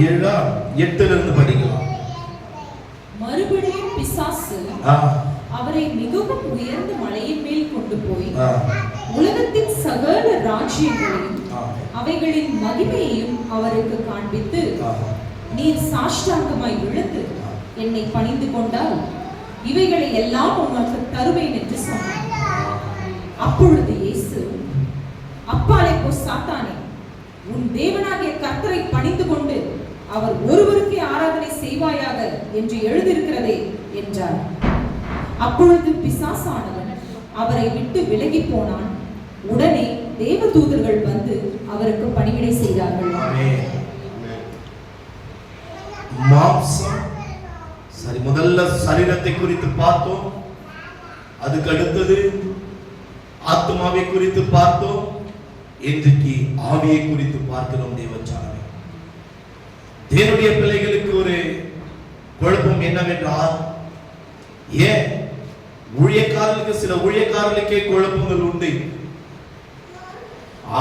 7:8 படிக்கலாம். மறுபடியும் பிசாசு அவரை மிகவும் உயர்ந்த மலையின் மேல் கொண்டு போய் உலகத்தின் சகல ராஜ்யங்களையும் அவைகளின் மகிமையையும் அவருக்கு காண்பித்து, நீர் சாஷ்டாங்கமாய் விழுந்து என்னை பணிந்து கொண்டால் இவைகளை எல்லாம் உனக்கு தருவேன் என்று சொன்னார். அப்பொழுது இயேசு, அப்பாலே போ சாத்தானே, உன் தேவனாகிய கர்த்தரை பணிந்து கொண்டு அவர் ஒருவருக்கே ஆராதனை செய்வாயாக என்று எழுதியிருக்கிறதே என்றார். அப்பொழுது பிசாசானவன் அவரை விட்டு விலகி போனான். உடனே தேவதூதர்கள் வந்து அவருக்கு பணிவிடை செய்தார்கள். மாம்சம் சரி, முதல்ல சரீரத்தை குறித்து பார்த்தோம். அதுக்கு அடுத்தது ஆத்மாவை குறித்து பார்த்தோம். இன்றைக்கு ஆவியை குறித்து பார்க்கிறோம். தேவச்சானமே, தேவனுடைய பிள்ளைகளுக்கு ஒரு குழப்பம் என்னவென்றால், ஏன் ஊழியக்காரர்களுக்கு சில ஊழியக்காரர்களுக்கே குழப்பங்கள் உண்டு.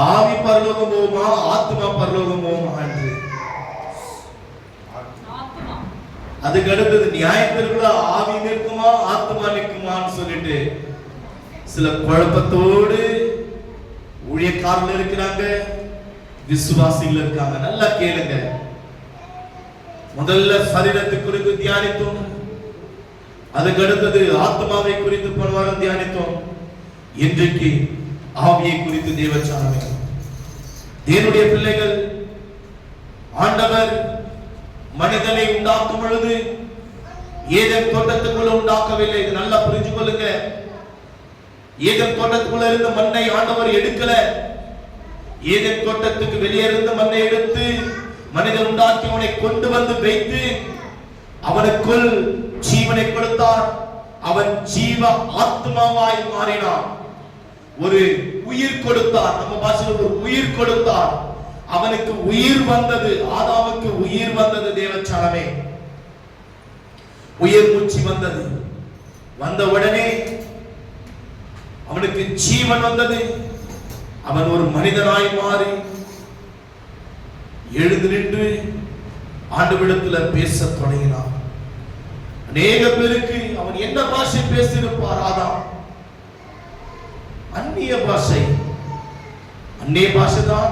ஆவி பரலோகம் போகுமா, ஆத்மா பரலோகம் போகுமா என்று. அதுக்கு அடுத்தது நியாயத்திற்குள்ள ஆவி நிற்குமா, ஆத்மா நிற்குமான்னு சொல்லிட்டு சில குழப்பத்தோடு ஊழியக்காரர்கள் இருக்கிறாங்க, விசுவாசிகள் இருக்காங்க. நல்லா கேளுங்க. முதல்ல சரீரத்தை குறித்து தியானித்தோம். அதுக்கு அடுத்தது ஆத்மாவை குறித்து பலவாரம் தியானித்தோம். இன்றைக்கு ஆவியை குறித்து தேவச்சானமே, தேவனுடைய பிள்ளைகள், ஆண்டவர் மனிதனை உண்டாக்கும் பொழுது ஏதேன் தோட்டத்துக்குள்ள உண்டாக்கவில்லை. இது நல்லா புரிஞ்சு கொள்ளுங்க. ஏதேன் தோட்டத்துக்குள்ள இருந்த மண்ணை ஆண்டவர் எடுக்கல. ஏதேன் தோட்டத்துக்கு வெளியே இருந்த மண்ணை எடுத்து மனிதன் உண்டாக்கி அவனை கொண்டு வந்து வைத்து அவனுக்குள் ஜீவனை கொடுத்தார். அவன் ஜீவ ஆத்மாவாய் மாறினான். ஒரு உயிர் கொடுத்தார். நம்ம பாஷையில் ஒரு உயிர் கொடுத்தார். அவனுக்கு உயிர் வந்தது. ஆதாமுக்கு உயிர் வந்தது. தேவச்சானமே, உயிர் மூச்சு வந்தது. வந்த உடனே அவனுக்கு ஜீவன் வந்தது. அவன் ஒரு மனிதனாய் மாறி எழுந்து நின்று ஆண்டவரிடத்தில் பேச தொடங்கினான். அநேக பேருக்கு அவன் என்ன பாஷை பேசியிருப்பார்? ஆதாம் அந்நிய பாஷை. அந்நிய பாஷை தான்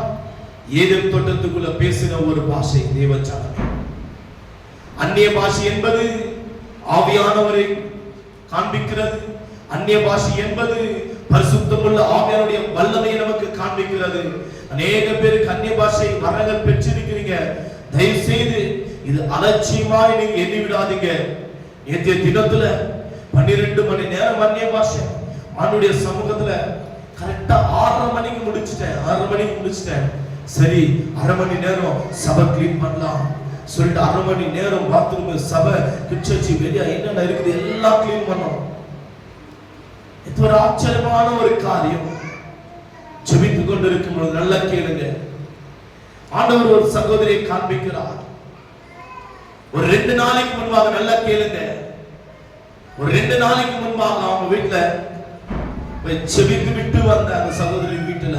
ஏதேன் தோட்டத்துக்குள்ள பேசின ஒரு பாஷை. தேவச்சானமே, அந்நிய பாஷை என்பது ஆவியானவரை காண்பிக்கிறது. அந்நிய பாஷை என்பது பரிசுத்தமுள்ள ஆவியானுடைய வல்லமையை நமக்கு காண்பிக்கிறது. அநேக பேருக்கு அந்நிய பாஷை வரங்கள் பெற்றிருக்கிறீங்க. தயவு செய்து இது அலட்சியமாய் நீங்க எண்ணி விடாதீங்க. நேற்றைய தினத்துல 12 மணி நேரம் அந்நிய பாஷை ஆண்டுடைய சமூகத்துல கரெக்டா 6:30 மணிக்கு முடிச்சிட்டேன். 6:30 மணிக்கு முடிச்சிட்டேன். சரி, 1/2 மணி நேரம் சபை கிளீன் பண்ணலாம் சொல்லிட்டு 1/2 மணி நேரம் பாத்ரூம், சபை, கிச்சன், வெளியே என்னென்ன இருக்குது எல்லாம் கிளீன் பண்ணோம். இது ஒரு ஆச்சரியமான ஒரு காரியம். ஜெபித்துக் கொண்டிருக்கும் பொழுது நல்லா கேளுங்க. ஆண்டவர் ஒரு சகோதரியை காண்பிக்கிறார். ஒரு 2 நாளைக்கு முன்பாக நல்லா கேளுங்க. ஒரு 2 நாளைக்கு முன்பாக அவங்க வீட்டுல ஜெபித்து விட்டு வந்த அந்த சகோதரி வீட்டுல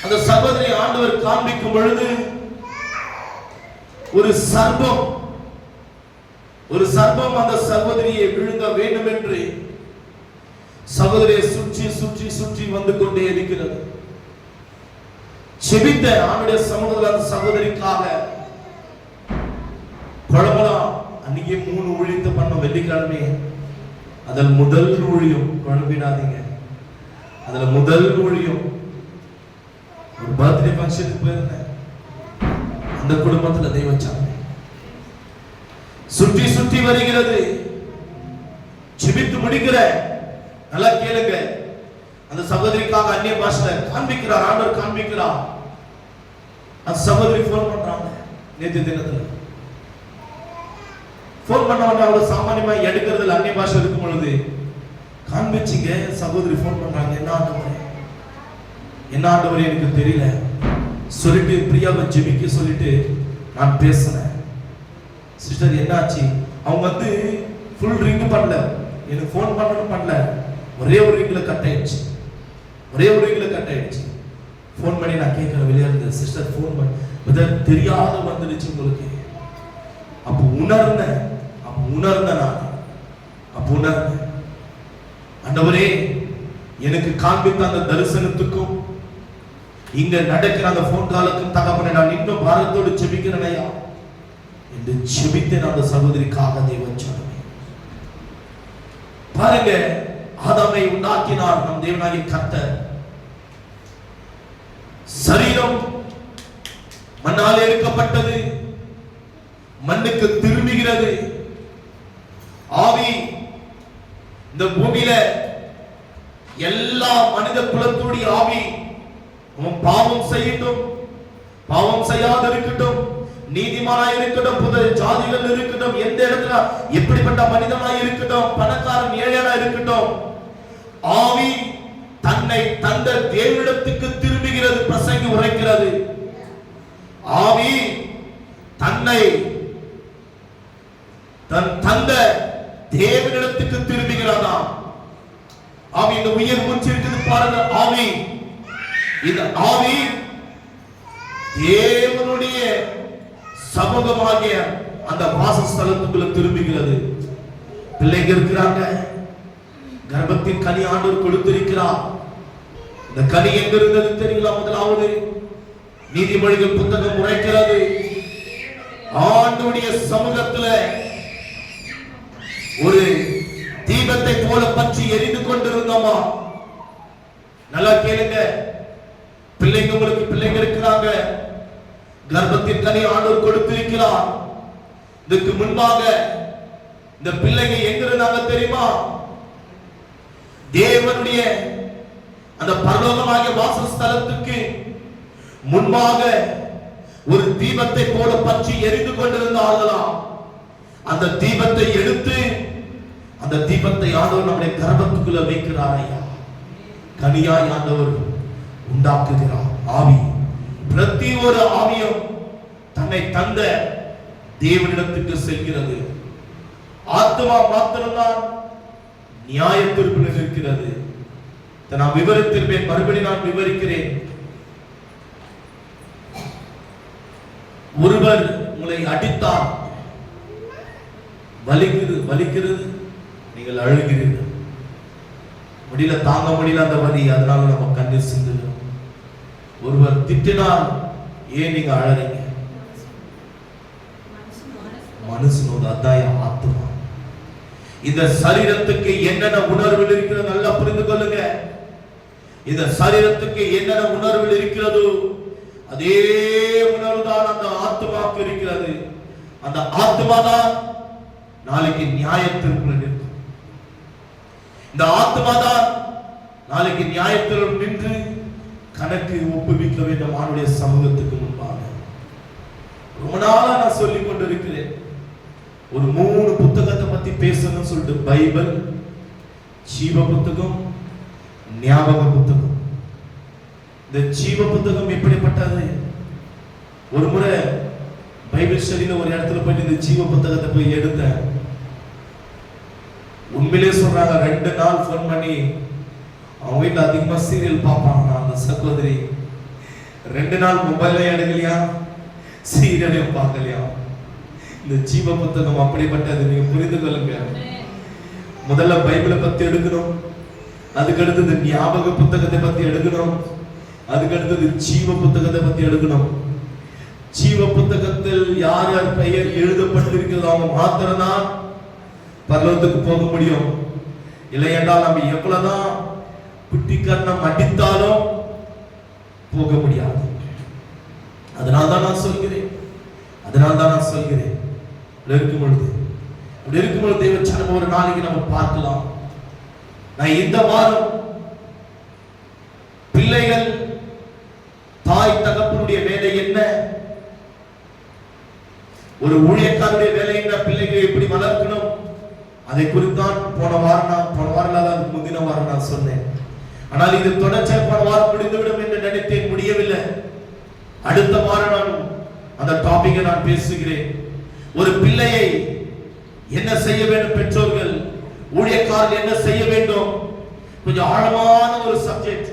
அந்த சகோதரி ஆண்டவர் காண்பிக்கும் பொழுது ஒரு சர்ப்பம் அந்த சகோதரியை விழுங்க வேண்டும் என்று சகோதரியை சுற்றி சுற்றி சுற்றி வந்து கொண்டே இருக்கிறது. செபித்த ஆண்டுடைய சமூகத்தில் அந்த சகோதரிக்காக குழம்பலாம். அன்னைக்கு 3 ஊழியத்தை பண்ண வெள்ளிக்கிழமை. அதில் முதல் ஊழியம், குழம்பிடாதீங்க, அதுல முதல் ஊழியம் ஒரு பர்த்டே ஃபங்க்ஷனுக்கு போயிருந்தேன். அந்த குடும்பத்துல தெய்வச்சானமே சுற்றி சுற்றி வருகிறது. ஜெபித்து முடிக்கிற நல்லா கேளுங்க. அந்த சகோதரிக்காக அந்நிய பாஷையில காண்பிக்கிறார், ஆண்டவர் காண்பிக்கிறார். அந்த சகோதரி போன் பண்றாங்க. நேற்று தினத்துல போன் பண்ணவங்க அவ்வளவு சாமானியமா எடுக்கிறதுல அந்நிய பாஷை இருக்கும் பொழுது காண்பிச்சிங்க. சகோதரி போன் பண்றாங்க. என்ன ஆண்டவரே எனக்கு தெரியல சொல்லிட்டு பிரியாவை ஜெபிக்க சொல்லிட்டு நான் பேசினேன். சிஸ்டர் என்னாச்சு? அவங்க வந்து ஃபுல் ரிங் பண்ணல, எனக்கு போன் பண்ணணும் பண்ணல, ஒரே ஒரு ரிங்ல கட் ஆயிடுச்சு. போன் பண்ணி நான் கேட்கிறேன் வெளியே இருந்து, சிஸ்டர் போன் பண்ணி தெரியாத வந்துருச்சு உங்களுக்கு. அப்ப உணர்ந்த நான் ஆண்டவரே, எனக்கு காண்பித்த அந்த தரிசனத்துக்கும் இங்க நடக்கிற அந்த போன் காலுக்கும் தகப்பனே, நான் இன்னும் பாரத்தோடு ஜெபிக்கிறேன் ஐயா என்று ஜெபித்தேன் அந்த சகோதரிக்காக. தேவச்சனமே, பாருங்க, ஆதாமை உண்டாக்கினார் நம் தேவனாகிய கர்த்தர். சரீரம் மண்ணால் எடுக்கப்பட்டது, மண்ணுக்கு திரும்புகிறது. ஆவி இந்த பூமியில எல்லா மனித குலத்துடைய ஆவி பாவம் செய்யட்டும், பாவம் செய்யாத இருக்கட்டும், நீதிமானாய் இருக்கட்டும், புது ஜாதிகள் இருக்கட்டும், எந்த இடத்துல எப்படிப்பட்ட மனிதனாய் இருக்கட்டும், பணக்காரன் ஏழையா இருக்கட்டும், ஆவி தன்னை தந்த தேவனிடத்துக்கு திரும்புகிறது. பிரசங்கி உரைக்கிறது, ஆவி தன்னை தன் தந்த தேவனிடத்துக்கு திரும்புகிறதா. ஆவி இந்த உயிர் மூச்சு இருக்குது பாருங்க. ஆவி, இந்த ஆவி தேவனுடைய சமூகமாகிய அந்த வாசஸ்தலத்துக்குள்ள திரும்புகிறது. பிள்ளைங்க இருக்கிறாங்க, கர்ப்பத்தின் கனி ஆண்டவர் கொடுத்திருக்கிறார். இந்த கனி எங்க இருந்தது தெரியுங்களா? முதலாவது நீதிமொழிகள் புத்தகம் உரைக்கிறது, ஆண்டவருடைய சமூகத்துல ஒரு தீபத்தை போல பற்றி எரிந்து கொண்டிருந்தோமா? நல்லா கேளுங்க, பிள்ளைங்க, உங்களுக்கு பிள்ளைங்க இருக்கிறாங்க, கர்ப்பத்தின் கனி ஆண்டவர் கொடுத்திருக்கிறார். இதுக்கு முன்பாக இந்த பிள்ளைங்க எங்க இருந்தாங்க தெரியுமா? தேவனுடைய அந்த பரலோகமாகிய வாசஸ்தலத்துக்கு முன்பாக ஒரு தீபத்தை போல பற்றி எரிந்து கொண்டிருந்தார்களாம். அந்த தீபத்தை எடுத்து அந்த தீபத்தை ஆண்டவர் நம்முடைய கர்ப்பத்துக்குள்ள வைக்கிறார் ஐயா. கனியாய் ஆண்டவர் உண்டாக்குகிறார். ஆவி, பிரதி ஒரு ஆவியும் தன்னை தந்த தேவனிடத்துக்கு செல்கிறது. ஆத்மா மாத்திரம்தான் நியாய தீர்ப்பில் இருக்கிறது. நான் விவரித்திருப்பேன், மறுபடி நான் விவரிக்கிறேன். ஒருவர் உங்களை அடித்தார், வலிக்கிறது, நீங்கள் அழுகிறீர்கள், முடியல, தாங்க முடியல அந்த வலி, அதனால நம்ம கண்ணீர் சிந்துகிறோம். ஒருவர் திட்டினார், ஏன் நீங்க அழறீங்க? மனுஷனோட அதான் ஆத்மா. இந்த சரீரத்துக்கு என்னென்ன உணர்வுகள் இருக்கிறது நல்லா புரிந்து கொள்ளுங்க. இந்த சரீரத்துக்கு என்னென்ன உணர்வுகள் இருக்கிறதோ அதே உணர்வு தான் அந்த ஆத்மாவுக்கு இருக்கிறது. அந்த ஆத்மா தான் நாளைக்கு நியாயத்திற்குள் நிற்கும். இந்த ஆத்மா தான் நாளைக்கு நியாயத்தில் நின்று கணக்கு ஒப்புவிக்க வேண்டும் ஆண்டுடைய சமூகத்துக்கு முன்பாக. ரொம்ப நாளா நான் சொல்லிக் கொண்டிருக்கிறேன், ஒரு 3 புத்தகத்தை பத்தி பேசணும்னு சொல்லிட்டு, பைபிள், ஜீவ புத்தகம், ஞாபக புத்தகம். இந்த ஜீவ புத்தகம் எப்படிப்பட்டது? ஒரு முறை பைபிள் ஸ்டடியில ஒரு இடத்துல போயிட்டு இந்த ஜீவ புத்தகத்தை போய் எடுத்தேன். உண்மையிலே சொல்றாங்க, 2 நாள் போன் பண்ணி, அவங்க வீட்டுல அதிகமா சீரியல் பார்ப்பாங்க. அந்த சகோதரி 2 நாள் மொபைலையும் எடுக்கலையா, சீரியலையும் பார்க்கலையா. இந்த ஜீவ புத்தகம் அப்படிப்பட்டது, நீங்க புரிந்து கொள்ளுங்க. முதல்ல பைபிளை பத்தி எடுக்கணும், அதுக்கு அடுத்தது ஞாபக புத்தகத்தை பத்தி எடுக்கணும், அதுக்கு அடுத்தது ஜீவ புத்தகத்தை பத்தி எடுக்கணும். ஜீவ புத்தகத்தில் யார் யார் பெயர் எழுதப்பட்டிருக்கிறது அவங்க மாத்திரம்தான் பரலோகத்துக்கு போக முடியும். இல்லை என்றால் நம்ம எவ்வளவுதான் குட்டி கண்ணம் அடித்தாலும் போக முடியாது. அதனால்தான் நான் சொல்கிறேன் இருக்கும் பொழுது தேவச்சனம் ஒரு நாளைக்கு நம்ம பார்க்கலாம். நான் இந்த வாரம் பிள்ளைகள், தாய் தகப்பனுடைய வேலை என்ன, ஒரு ஊழியக்காரருடைய வேலை என்ன, பிள்ளைகளை எப்படி வளர்க்கணும், அதை குறித்தான் போன வாரம் முந்தின வாரம் நான் சொன்னேன். ஆனால் இது தொடர்ச்சியாக போன வாரம் முடிந்துவிடும் என்று நினைத்தேன், முடியவில்லை. அடுத்த வாரம் நான் அந்த டாபிக்கை நான் பேசுகிறேன். ஒரு பிள்ளையை என்ன செய்ய வேண்டும், பெற்றோர்கள், ஊழியக்காரர்கள் என்ன செய்ய வேண்டும், கொஞ்சம் ஆழமான ஒரு சப்ஜெக்ட்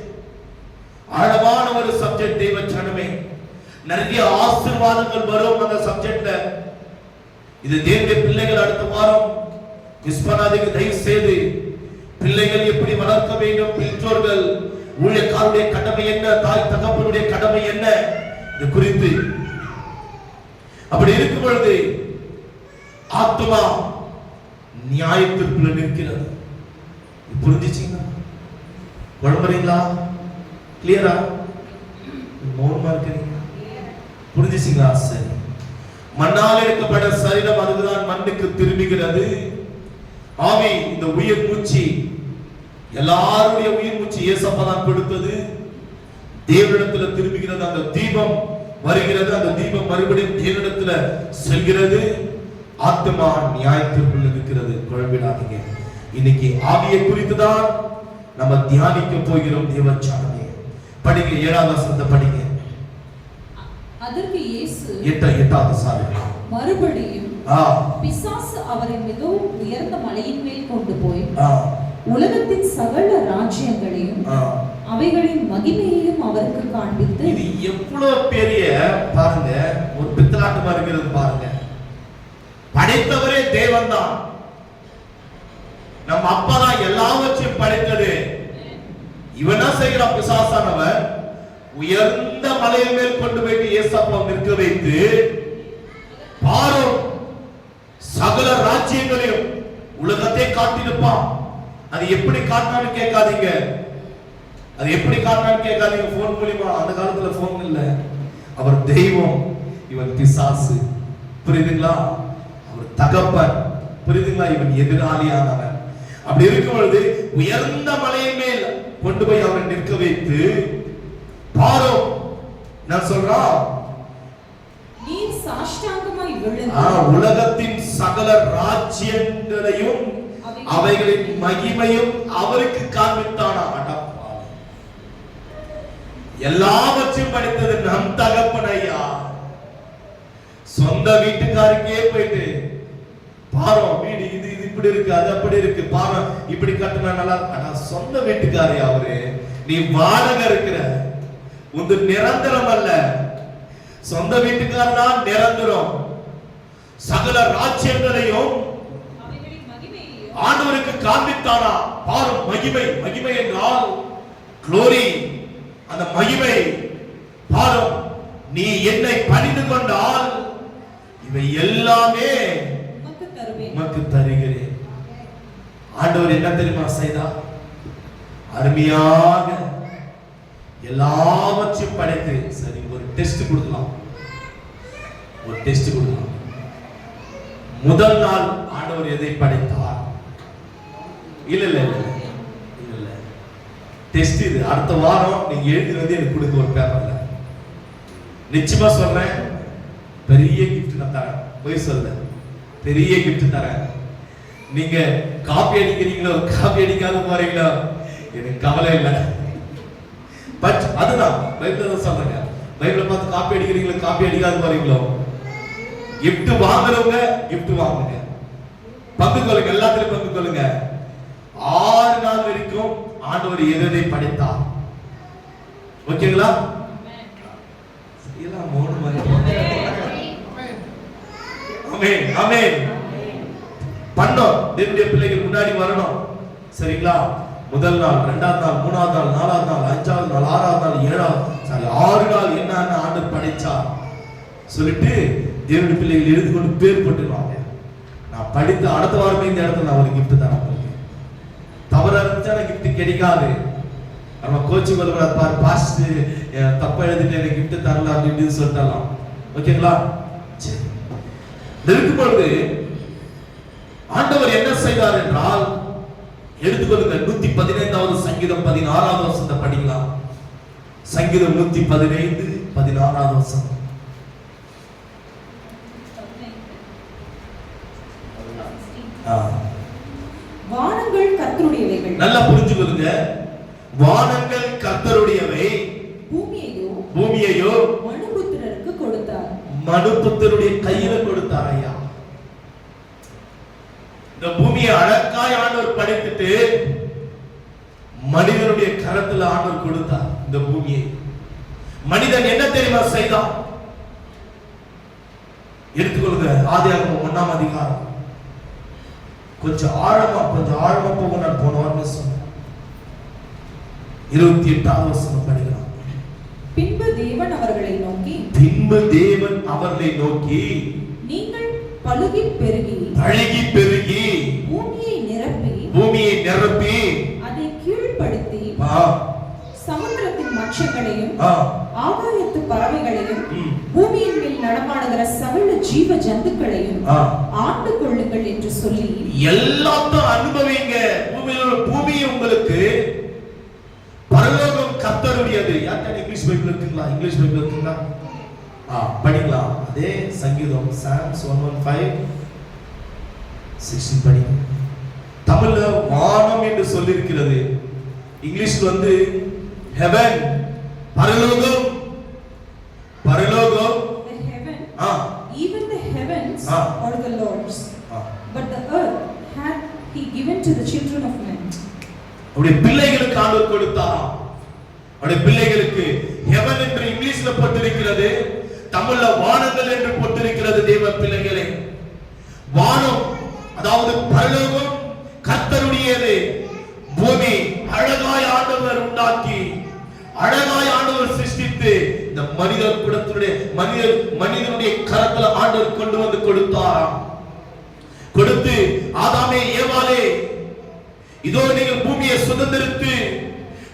தேவச்சனமே. நிறைய ஆசீர்வாதங்கள் வரும் அந்த சப்ஜெக்ட்ல. இது தேவனுடைய பிள்ளைகள் அடுத்த வாரம் மிஸ் பண்ணாதீங்க தயவு செய்து. பிள்ளைகள் எப்படி வளர்க்க வேண்டும், பெற்றோர்கள் ஊழியக்காரருடைய கடமை என்ன, தாய் தகப்பனுடைய கடமை என்ன, இது குறித்து. அப்படி இருக்கும் பொழுது ஆத்மா நியாயத்திற்குள்ள நிற்கிறது. புரிஞ்சுச்சீங்களா? குழம்புறீங்களா? கிளியரா? மௌனமா இருக்கிறீங்க? புரிஞ்சுச்சீங்களா? சரி. மண்ணால் எடுக்கப்பட்ட சரீரம் அதுதான் மண்ணுக்கு திரும்புகிறது. ஆவி இந்த உயிர் மூச்சு, எல்லாருடைய உயிர் மூச்சு இயேசப்பா தான் கொடுத்தது. தேவனிடத்துல திரும்புகிறது. அந்த தீபம் வருகிறது, அந்த தீபம் மறுபடியும் தேவனிடத்துல செல்கிறது. ஆத்மா நியாயத்திற்குள்ள இருக்கிறது. குழம்பிடாதீங்க. இன்னைக்கு ஆவியை குறித்து தான் நம்ம தியானிக்க போகிறோம். தேவச்சானமே படிங்க, 7வது வசனத்தை படிங்க. அதற்கு இயேசு 8வது சாரி மறுபடியும் பிசாசு அவரை மிகவும் உயர்ந்த மலையின் மேல் கொண்டு போய் உலகத்தின் சகல ராஜ்யங்களையும் அவைகளின் மகிமையையும் அவருக்கு காண்பித்து. இது எவ்வளவு பெரிய பாருங்க, ஒரு பித்தலாட்டமா இருக்கிறது பாருங்க. படைத்தவரே தேவன் தான். நம்ம அப்பா தான் எல்லாவற்றையும் படைத்தது. இவனா செய்கிறான் பிசாசானவன், உயர்ந்த மலையின் மேல் கொண்டு போயிட்டு இயேசப்பா நிற்க வைத்து, பாரு சகல ராஜ்யங்களையும் உலகத்தை காட்டியிருப்பான். அது எப்படி காட்டினான்னு கேட்காதீங்க. அது எப்படி காட்டினான்னு கேட்காதீங்க. போன் மூலியமா, அந்த காலத்துல போன் இல்ல. அவர் தெய்வம், இவன் பிசாசு. புரியுதுங்களா? அவர் தகப்பன். புரியுதுங்களா? இவன் எதிராளியானவன். அப்படி இருக்கும் பொழுது உயர்ந்த மலையின் மேல் கொண்டு போய் அவரை நிற்க வைத்து, பாரு நான் சொல்றான், நீ சாஷ்டாங்கமாய் விழுந்து உலகத்தின் சகல ராஜ்யங்களையும் அவைகளின் மகிமையும் அவருக்கு காண்பித்தானா. எல்லாவற்றையும் படித்தது நம் தகப்பன் ஐயா. சொந்த வீட்டுக்காருக்கே போயிட்டு, பாரு வீடு இது இப்படி இருக்கு, அது அப்படி இருக்கு, பாரு இப்படி கட்டினா நல்லா. ஆனா சொந்த வீட்டுக்காரே அவரு, நீ வாடகை இருக்கிற, உந்து நிரந்தரம் அல்ல. சொந்த வீட்டுக்காரர் தான் நிரந்தரம். சகல ராஜ்யங்களையும் ஆண்டவருக்கு காண்பித்தானா. பாரு மகிமை. மகிமை என்றால் க்ளோரி, அந்த மகிமை. பாரு, நீ என்னை பணிந்து கொண்டால் இவை எல்லாமே உமக்கு தருகிறேன். ஆண்டவர் என்ன தெரியுமா செய்தார்? அருமையாக எல்லாவற்றையும் படைத்து, சரி ஒரு டெஸ்ட் கொடுக்கலாம், ஒரு டெஸ்ட் கொடுக்கலாம். முதல் நாள் ஆண்டவர் எதை படைத்தார்? இல்ல இல்ல இல்ல இல்ல டெஸ்ட் இது. அடுத்த வாரம் நீங்க எழுதினது எனக்கு கொடுங்க ஒரு பேப்பர்ல. நிச்சயமா சொல்றேன், பெரிய கிஃப்ட் நான் தரேன். போய் சொல்ல, பெரிய கிஃப்ட் தரேன். நீங்க காப்பி அடிக்கிறீங்களோ காப்பி அடிக்காத போறீங்களோ எனக்கு கவலை இல்லை. பட் அதுதான் பைபிள்ல சொல்றேங்க. பைபிளை பார்த்து காப்பி அடிக்கிறீங்களோ காப்பி அடிக்காத போறீங்களோ, கிஃப்ட் வாங்குறவங்க கிஃப்ட் வாங்குங்க, பங்கு கொள்ளுங்க, எல்லாத்துலயும் பங்கு கொள்ளுங்க. 6 நாள் வரைக்கும் ஆண்டவர் எதை படைத்தார்? ஓகேங்களா? எல்லாம் மௌனம். ஆமென் ஆமென். பண்ணோம். தேவனுடைய பிள்ளைகள் முன்னாடி வரணும். சரிங்களா? முதல் நாள், 2வது நாள், 3வது நாள், 4வது நாள், 5வது நாள், 6வது நாள், 7வது 6 நாள் என்னன்னு ஆண்டவர் படைச்சார் சொல்லிட்டு தேவனுடைய பிள்ளைகள் எழுதி கொண்டு பேர் போட்டுருவாங்க. நான் படித்த அடுத்த வாரமே இந்த இடத்துல நான் ஒரு கிஃப்ட் தரேன். தவறா இருந்துச்சா கிஃப்ட் கிடைக்காது. நம்ம கோச்சு கொள்ளுற பாஸ்ட் தப்பா எழுதிட்டு எனக்கு கிஃப்ட் தரல அப்படின்னு சொல்லிட்டலாம். ஓகேங்களா? சரி. இருக்கும் பொழுது ஆண்டவர் என்ன செய்தார் என்றால், எடுத்துக்கொள்ளுங்க 115வது சங்கீதம் 16வது வசனத்தை படிக்கலாம். சங்கீதம் 115 16வது வசனம். வானங்கள் கர்த்தருடையவைகள். நல்லா புரிஞ்சுக்கொள்ளுங்க. வானங்கள் கர்த்தருடையவை, பூமியையோ மனுபுத்திரருக்கு கொடுத்தார். மனுபுத்திரருடைய கையில கொடுத்தார். ஐயா, இந்த பூமியை அழகாய் ஆண்டவர் படைத்துட்டு மனிதனுடைய கரத்துல ஆண்டவர் கொடுத்தார் இந்த பூமியை. மனிதன் என்ன தெரியுமா செய்தான்? எடுத்துக்கொள்ளுங்க. ஆதியாகமம் 1ஆம் அதிகாரம். கொஞ்சம் ஆழமா போக நான் போன வாரம் சொன்னேன். 28வது வசனம் படிக்கலாம். பின்பு தேவன் அவர்களை நோக்கி நீங்கள் பலுகி பெருகி பூமியை நிரப்பி அதை கீழ்ப்படுத்தி சமுத்திரத்தின் மச்சங்களையும் ஆகாயத்து பறவைகளையும் பூமியின் மேல் நடமாடுகிற சகல ஜீவ ஜந்துக்களையும் ஆண்டு கொள்ளுங்கள் என்று சொல்லி எல்லாத்தையும் அனுபவிங்க. பூமி உங்களுக்கு பரலோகம் கர்த்தருடையது. யார்கிட்ட இங்கிலீஷ் பைபிள் இருக்குங்களா? படிக்கலாம். அதே சங்கீதம் சாம்ஸ் 115:16 படிங்க. தமிழ்ல வானம் என்று சொல்லியிருக்கிறது. இங்கிலீஷ்ல வந்து heaven, பரலோகம். The heaven, even the heavens are the Lord's, but the earth hath he given to the children of men. அவருடைய பிள்ளைகளுக்கு ஆண்டவர் கொடுத்தாராம். அவருடைய பிள்ளைகளுக்கு heaven என்று இங்கிலீஷ்ல போட்டிருக்கிறது, தமிழ்ல வானங்கள் என்று போட்டிருக்கிறது. தேவ பிள்ளைகளே, வானம் அதாவது பரலோகம் கர்த்தருடையது. பூமி அழகாய் ஆண்டவர் உண்டாக்கி, அழகாய் ஆண்டவர் சிருஷ்டித்து இந்த மனிதனுடைய கரத்துல ஆண்டவர் கொண்டு வந்து கொடுத்தாராம். கொடுத்து ஆதாமே ஏவாளே, இதோ நீங்கள் பூமியை சுதந்திரித்து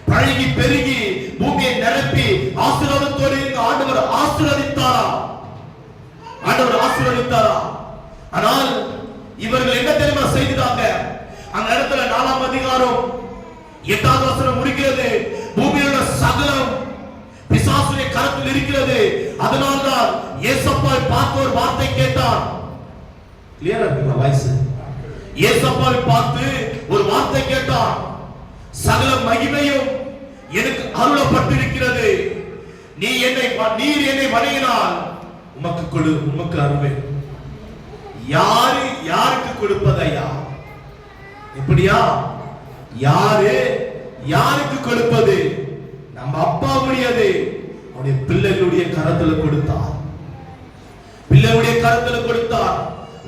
பழகி பெருகி பூமியை நிரப்பி ஆசீர்வாதத்தோடு ஆண்டவர் ஆசீர்வதித்தாரா. ஆனால் இவர்கள் என்ன தெரியுமா செய்தாங்க? அந்த இடத்துல 4ஆம் அதிகாரம் 8வது வசனம் முடிக்கிறது. பூமியோட சகலம் பிசாசுடைய கரத்தில் இருக்கிறது. அதனால்தான் ஏசப்பாவை பார்த்து ஒரு வார்த்தை கேட்டான். கிளியரா இருக்குங்களா வாய்ஸ்? ஏசப்பாவை பார்த்து ஒரு வார்த்தை கேட்டான். சகல மகிமையும் எனக்கு அருளப்பட்டிருக்கிறது. நீர் என்னை வணங்கினால் உமக்கு அருள்வேன். யாருக்கு கொடுப்பதையா? எப்படியா? யாருக்கு கொடுப்பது? நம்ம அப்பாவுடையது. அவருடைய பிள்ளைகளுடைய கரத்துல கொடுத்தார்.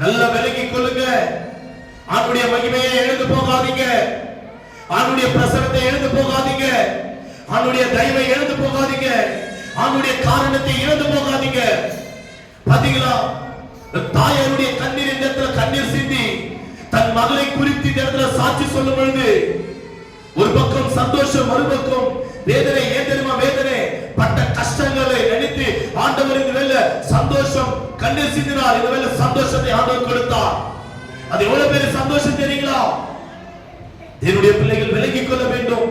நல்ல விலகிக் கொள்ளுங்க. ஆண்டுடைய மகிமையை எழுந்து போகாதீங்க. ஆண்டுடைய பிரசனத்தை எழுந்து போகாதீங்க. ஆண்டுடைய தயவை எழுந்து போகாதீங்க. ஆண்டுடைய காரணத்தை இழந்து போகாதீங்க. பாத்தீங்களா? தாயாருடைய கண்ணீர் இந்த இடத்துல கண்ணீர் சிந்தி தன் மகளை குறித்து இந்த இடத்துல சாட்சி சொல்லும் பொழுது ஒரு பக்கம் சந்தோஷம், மறுபக்கம் வேதனை. ஏன் தெரியுமா வேதனை? பட்ட கஷ்டங்களை நினைத்து ஆண்டவர் இந்த வேளை சந்தோஷம் கண்ணீர் சிந்தினார். இந்த வேளை சந்தோஷத்தை ஆண்டவர் கொடுத்தார். அது எவ்வளவு பெரிய சந்தோஷம் தெரியுங்களா? என்னுடைய பிள்ளைகள் விலகிக் கொள்ள வேண்டும்.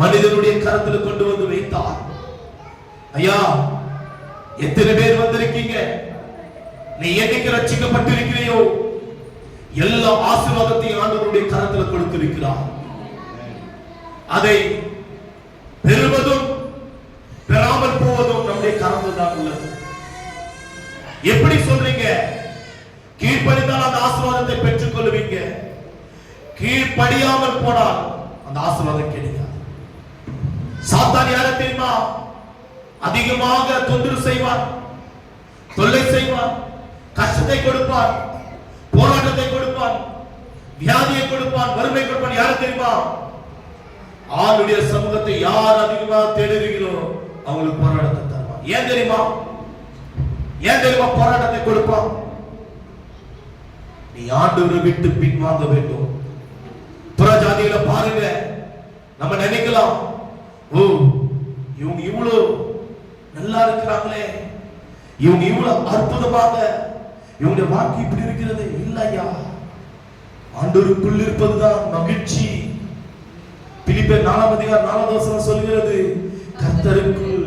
மனிதனுடைய கரத்தில் கொண்டு வந்து வைத்தார். ஐயா, எத்தனை பேர் வந்திருக்கீங்க? நீ என்னைக்கு ரட்சிக்கப்பட்டிருக்கிறையோ எல்லா ஆசீர்வாதத்தையும் ஆண்டவருடைய கரத்தில் கொடுத்திருக்கிறார். அதை பெறுவதும் பெறாமல் போவதும் நம்முடைய கரத்தில் தான் உள்ளது. எப்படி சொல்றீங்க? கீழ்ப்படிந்தால் அந்த ஆசீர்வாதத்தை பெற்றுக் கொள்வீங்க. கீழ்ப்படியாமல் போனால் அந்த ஆசீர்வாதம் கிடைக்காது. சாத்தான் யாரை தெரியுமா? அதிகமாக தொந்தரவு செய்வார், தொல்லை செய்வார், கஷ்டத்தை கொடுப்பார், போராட்டத்தை கொடுப்பான், வியாதியை கொடுப்பான், வறுமை கொடுப்பான். யாரை தெரியுமா? ஆளுடைய சமூகத்தை யார் அதிகமாக தேடுகிறீர்களோ அவங்களுக்கு போராட்டத்தை தருவான். ஏன் தெரியுமா போராட்டத்தை கொடுப்பான்? நீ ஆண்டவரை விட்டு பின்வாங்க வேண்டும். புற ஜாதிகளை பாருங்க. நம்ம நினைக்கலாம், ஓ இவங்க இவ்வளவு நல்லா இருக்கிறாங்களே, இவங்க இவ்வளவு அற்புதமாக, இவங்களுடைய வாழ்க்கை இப்படி இருக்கிறது. இல்லையா, ஆண்டவருக்குள் இருப்பதுதான் மகிழ்ச்சி. பிலிப்பியர் 4ஆம் அதிகாரம் 4வது வசனம் சொல்கிறது, கர்த்தருக்குள்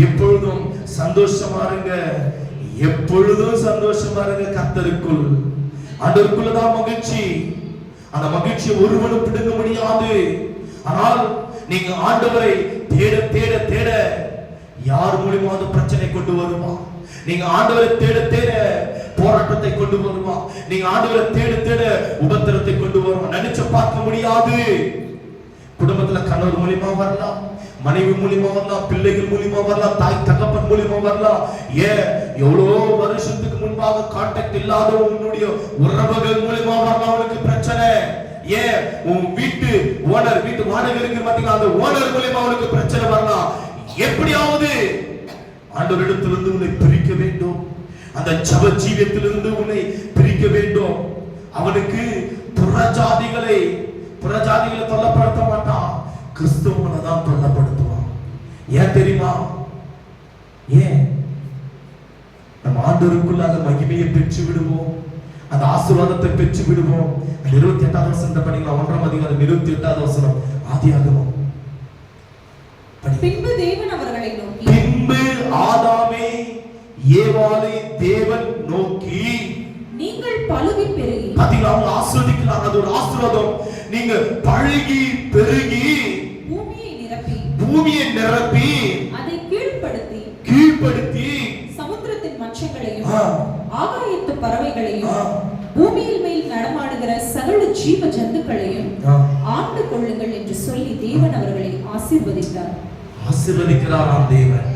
எப்பொழுதும் சந்தோஷமா இருங்க. எப்பொழுதும் சந்தோஷமா இருங்க. கர்த்தருக்குள், ஆண்டவருக்குள்ளதான் மகிழ்ச்சி. அந்த மகிழ்ச்சியை ஒருவனும் பிடுங்க முடியாது. ஆனால் நீங்க ஆண்டவரை தேட தேட தேட யார் மூலமாவது பிரச்சனை கொண்டு வருமா? நீங்க ஆண்டவரை தேட தேட போராட்டத்தை கொண்டு வருமா? நீங்க ஆண்டவரை தேட தேட உபத்திரத்தை கொண்டு வருமா? நினைச்சு பார்க்க முடியாது. குடும்பத்துல கணவர் மூலியமா வரலாம், மனைவி மூலியமா வரலாம், பிள்ளைகள் மூலியமா வரலாம், தாய் தகப்பன் மூலியமா வரலாம். ஏன் எவ்வளோ வருஷத்துக்கு முன்பாக கான்டாக்ட் இல்லாத உன்னுடைய உறவுகள் மூலியமா வரலாம் உனக்கு பிரச்சனை. ஏன் உன் வீட்டு ஓனர், வீட்டு வாடகை இருக்கு பாத்தீங்களா, அந்த ஓனர் மூலியமா உனக்கு பிரச்சனை வரலாம். எப்படியாவது ஆண்டவரிடத்திலிருந்து உன்னை பிரிக்க வேண்டும், அந்த ஜப ஜீவியத்திலிருந்து உன்னை பிரிக்க வேண்டும். அவனுக்கு புறஜாதிகளை தொல்லப்படுத்த மாட்டான், கிறிஸ்துவனை தான் தொல்லப்படுத்துவான். ஏன் தெரியுமா? ஏன் நம்ம ஆண்டவருக்குள்ள அந்த மகிமையை பெற்று விடுவோம், அந்த ஆசீர்வாதத்தை பெற்று விடுவோம். 28வது வசனத்தை படிக்கலாம், 1ஆம் அதிகாரம் 28வது வசனம், ஆதியாகமம். பின்பு தேவன் அவர்களை நோக்கி, பின்பு ஆதாமே ஏவாளை தேவன் நோக்கி, நீங்கள் பலுகி பெருகி. பாத்தீங்களா, அவங்க ஆசீர்வதிக்கிறாங்க. அது ஒரு ஆசீர்வாதம். நீங்க பழுகி பெருகி பூமியை நிரப்பி அதை கீழ்ப்படுத்தி சமுத்திரத்தின் மச்சங்களையும் ஆகாயத்து பறவைகளையும் பூமியில் மேல் நடமாடுகிற சகல ஜீவ ஜந்துக்களையும் ஆண்டு கொள்ளுங்கள் என்று சொல்லி தேவன் அவர்களை ஆசீர்வதித்தார். ஆசீர்வதிக்கிறாராம் தேவன்.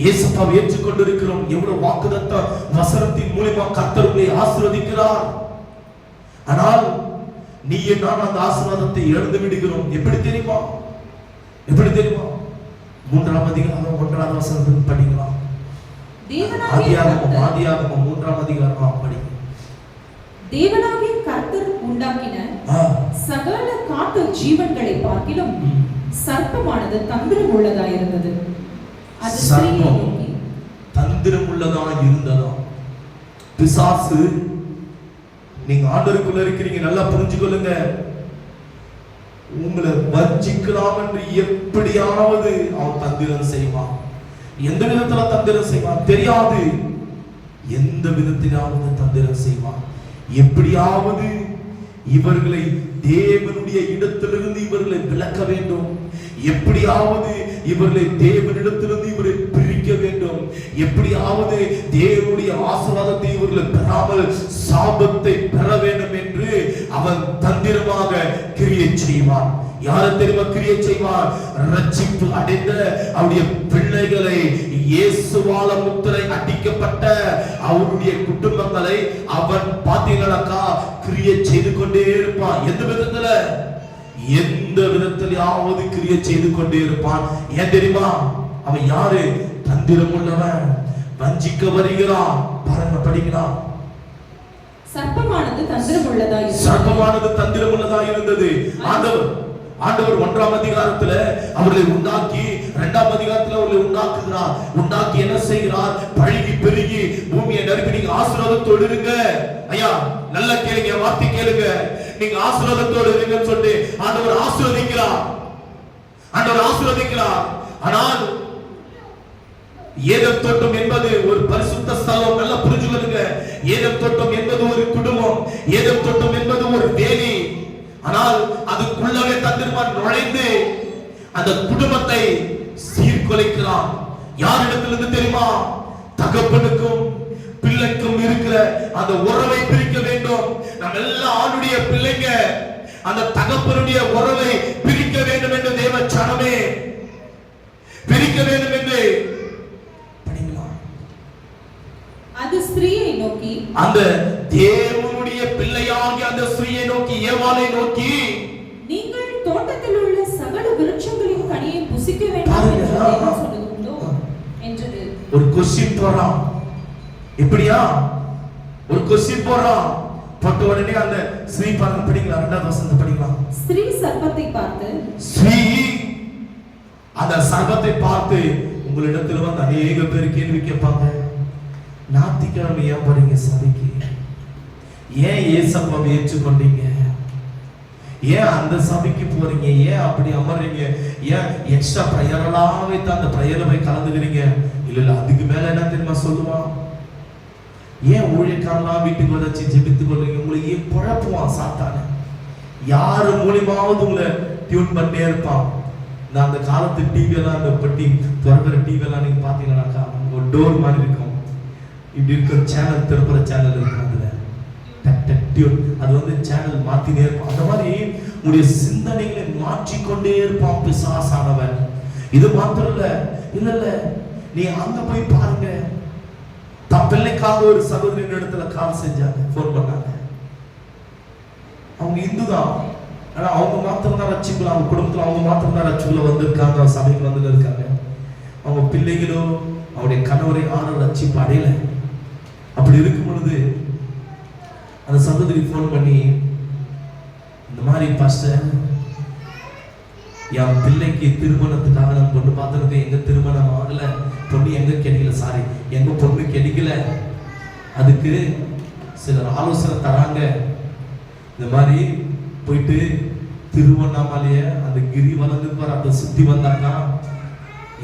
இயேசுவை ஏற்றுக்கொண்டிருக்கிறோம். எவ்வளவு வாக்குத்தத்த வசனத்தின் மூலமா கர்த்தர் உங்களை ஆசீர்வதிக்கிறார். ஆனால் நீ நான் அந்த ஆசீர்வாதத்தை இழந்து விடுகிறோம். எப்படி தெரியுமா? 3ஆம் அதிகாரம் 1ஆவது வசனத்தை படிக்கலாம். ஆதியாகமம் 3ஆம் அதிகாரம் படி. தேவனாகிய கர்த்தர் உண்டாக்கின சகல காட்டு ஜீவன்களை பார்க்கிலும் சர்ப்பமானது தந்திரம் உள்ளதாயிருந்தது. அது சர்ப்பம் தந்திரம் உள்ளதா இருந்ததா? பிசாசு, நீங்க ஆண்டவருக்குள்ள இருக்கிறீங்க, நல்லா புரிஞ்சுக்கொள்ளுங்க. உங்களை வஞ்சிக்கலாம் என்று எப்படியாவது அவன் தந்திரம் செய்வான். எந்த விதத்துல தந்திரம் செய்வான் தெரியாது, எந்த விதத்திலாவது தந்திரம் செய்வான். எப்படியாவது இவர்களை தேவனுடைய இடத்திலிருந்து இவர்களை விலக்க வேண்டும், எப்படியாவது இவர்களை தேவனிடத்திலிருந்து இவரை பிரிக்க வேண்டும், எப்படியாவது தேவனுடைய ஆசீர்வாதத்தை இவர்களை பெறாமல் சாபத்தை பெற வேண்டும் என்று அவன் தந்திரமாக கிரியை செய்வான். யாரை தெரியுமா கிரியை செய்வான்? ரட்சிப்பு அடைந்த அவருடைய பிள்ளைகளை, இயேசுவால முத்திரை அடிக்கப்பட்ட அவருடைய குடும்பங்களை அவன் பாத்தீங்கன்னாக்கா கிரியை செய்து கொண்டே இருப்பான். எந்த விதத்திலாவது கிரியை செய்து கொண்டே இருப்பான். ஏன் தெரியுமா? அவன் யாரு? தந்திரம் உள்ளவன், வஞ்சிக்க வருகிறான். பாருங்க, படிக்கலாம். சர்ப்பமானது தந்திரம் உள்ளதா இருந்தது. ஆண்டவர் 1ஆம் அதிகாரத்துல அவர்களை உண்டாக்கி 2ஆம் அதிகாரத்துல அவர்களை உண்டாக்குகிறார். உண்டாக்கி என்ன செய்கிறார்? பழுகி பெருகி பூமியை நிரப்பி நீங்க ஆசீர்வாதத்தோடு இருங்க. ஐயா நல்லா கேளுங்க, வார்த்தை கேளுங்க. நீங்க ஆசீர்வாதத்தோடு இருங்கன்னு சொல்லி ஆண்டவர் ஆசீர்வதிக்கிறார். ஆனால் ஏதேன் தோட்டம் என்பது ஒரு பரிசுத்த ஸ்தலம். நல்லா புரிஞ்சுக்கொள்ளுங்க. ஏதேன் தோட்டம் என்பது ஒரு குடும்பம், ஏதேன் தோட்டம் என்பது ஒரு வேலி. ஆனால் அதுக்குள்ளவே தந்திரமான் நுழைந்து அந்த குடும்பத்தை சீர்குலைக்கிறான். யாரிடத்திலிருந்து தெரியுமா? தகப்பனுக்கும் பிள்ளைக்கும் இருக்கிற அந்த உறவை பிரிக்க வேண்டும். நம்ம எல்லாம் ஆளுடைய பிள்ளைங்க, அந்த தகப்பனுடைய உறவை பிரிக்க வேண்டும் என்று தேவ சனமே பிரிக்க வேண்டும் என்று படிக்கலாம். அது ஸ்திரீயை நோக்கி, அந்த தேவனுடைய பிள்ளையாகிய அந்த ஸ்திரீயை நோக்கி, ஏவாளை நோக்கி, நீங்கள் தோட்டத்தில் உள்ள சகல விருட்சங்களின் கனியை புசிக்க வேண்டாம் என்று தேவன் சொல்லுகிறதோ என்றது. ஒரு கொஸ்டின் போறான். எப்படியா? ஒரு கொஸ்டின் போறான். போட்ட உடனே அந்த ஸ்ரீ பாருங்க, படிக்கலாம். 2ஆவது வசனத்தை படிக்கலாம். ஸ்ரீ சர்ப்பத்தை பார்த்து, ஸ்ரீ அந்த சர்ப்பத்தை பார்த்து, உங்களிடத்தில் வந்து அநேக பேர் கேள்வி கேட்பாங்க, ஞாயிற்றுக்கிழமை ஏன் போறீங்க சபைக்கு? ஏன் ஏசப்பாவை ஏற்றுக்கொண்டீங்க? ஏன் அந்த சபைக்கு போறீங்க? ஏன் அப்படி அமர்றீங்க? ஏன் எக்ஸ்ட்ரா பிரயரெல்லாம் வைத்து அந்த பிரயரை போய் கலந்துக்கிறீங்க? இல்ல அதுக்கு மேல என்ன தெரியுமா சொல்லுவான்? ஏன் ஊழியக்காரலாம் வீட்டுக்கு வச்சு ஜெபித்துக் கொள்றீங்க? உங்களை ஏன் குழப்புவான் சாத்தான. யாரு மூலியமாவது உங்களை டியூன் பண்ணே இருப்பான். நான் அந்த காலத்து டிவி எல்லாம், அந்த பட்டி திறக்கிற டிவி எல்லாம் நீங்க பாத்தீங்கன்னாக்கா ஒரு டோர் மாதிரி இருக்கும். இப்படி இருக்க சேனல், திருப்புற சேனல் இருக்கும். அதுல டக் டக் டியூன், அது வந்து சேனல் மாத்தினே இருப்பான். அந்த மாதிரி உங்களுடைய சிந்தனைகளை மாற்றிக்கொண்டே இருப்பான் பிசாசானவன். இது மாத்திரம் இல்ல, நீ அங்க போய் பாருங்க. தன் பிள்ளைக்காக ஒரு சகோதரின் இடத்துல கால் செஞ்சாங்க, போன் பண்ணாங்க. அவங்க இந்து தான், ஆனா அவங்க மாத்திரம் தான் ரட்சிக்குள்ள, அவங்க குடும்பத்துல அவங்க மாத்திரம் தான் ரட்சிக்குள்ள வந்திருக்காங்க, சபைக்கு வந்து இருக்காங்க. அவங்க பிள்ளைகளோ அவருடைய கணவரை யாரும் ரட்சிப்பு அடையல. அப்படி இருக்கும் பொழுது அந்த சகோதரி போன் பண்ணி, இந்த மாதிரி பாஸ்டர், என் பிள்ளைக்கு திருமணத்துக்காக நான் பொண்ணு பார்த்துருக்கேன், எங்க திருமணம் ஆகல, பொண்ணு எங்க கிடைக்கல, சாரி எங்க பொண்ணு கிடைக்கல, அதுக்கு சிலர் ஆலோசனை தராங்க. இந்த மாதிரி போயிட்டு திருவண்ணாமலைய அந்த கிரிவலம் இருப்பார், அதை சுத்தி வந்தாக்கா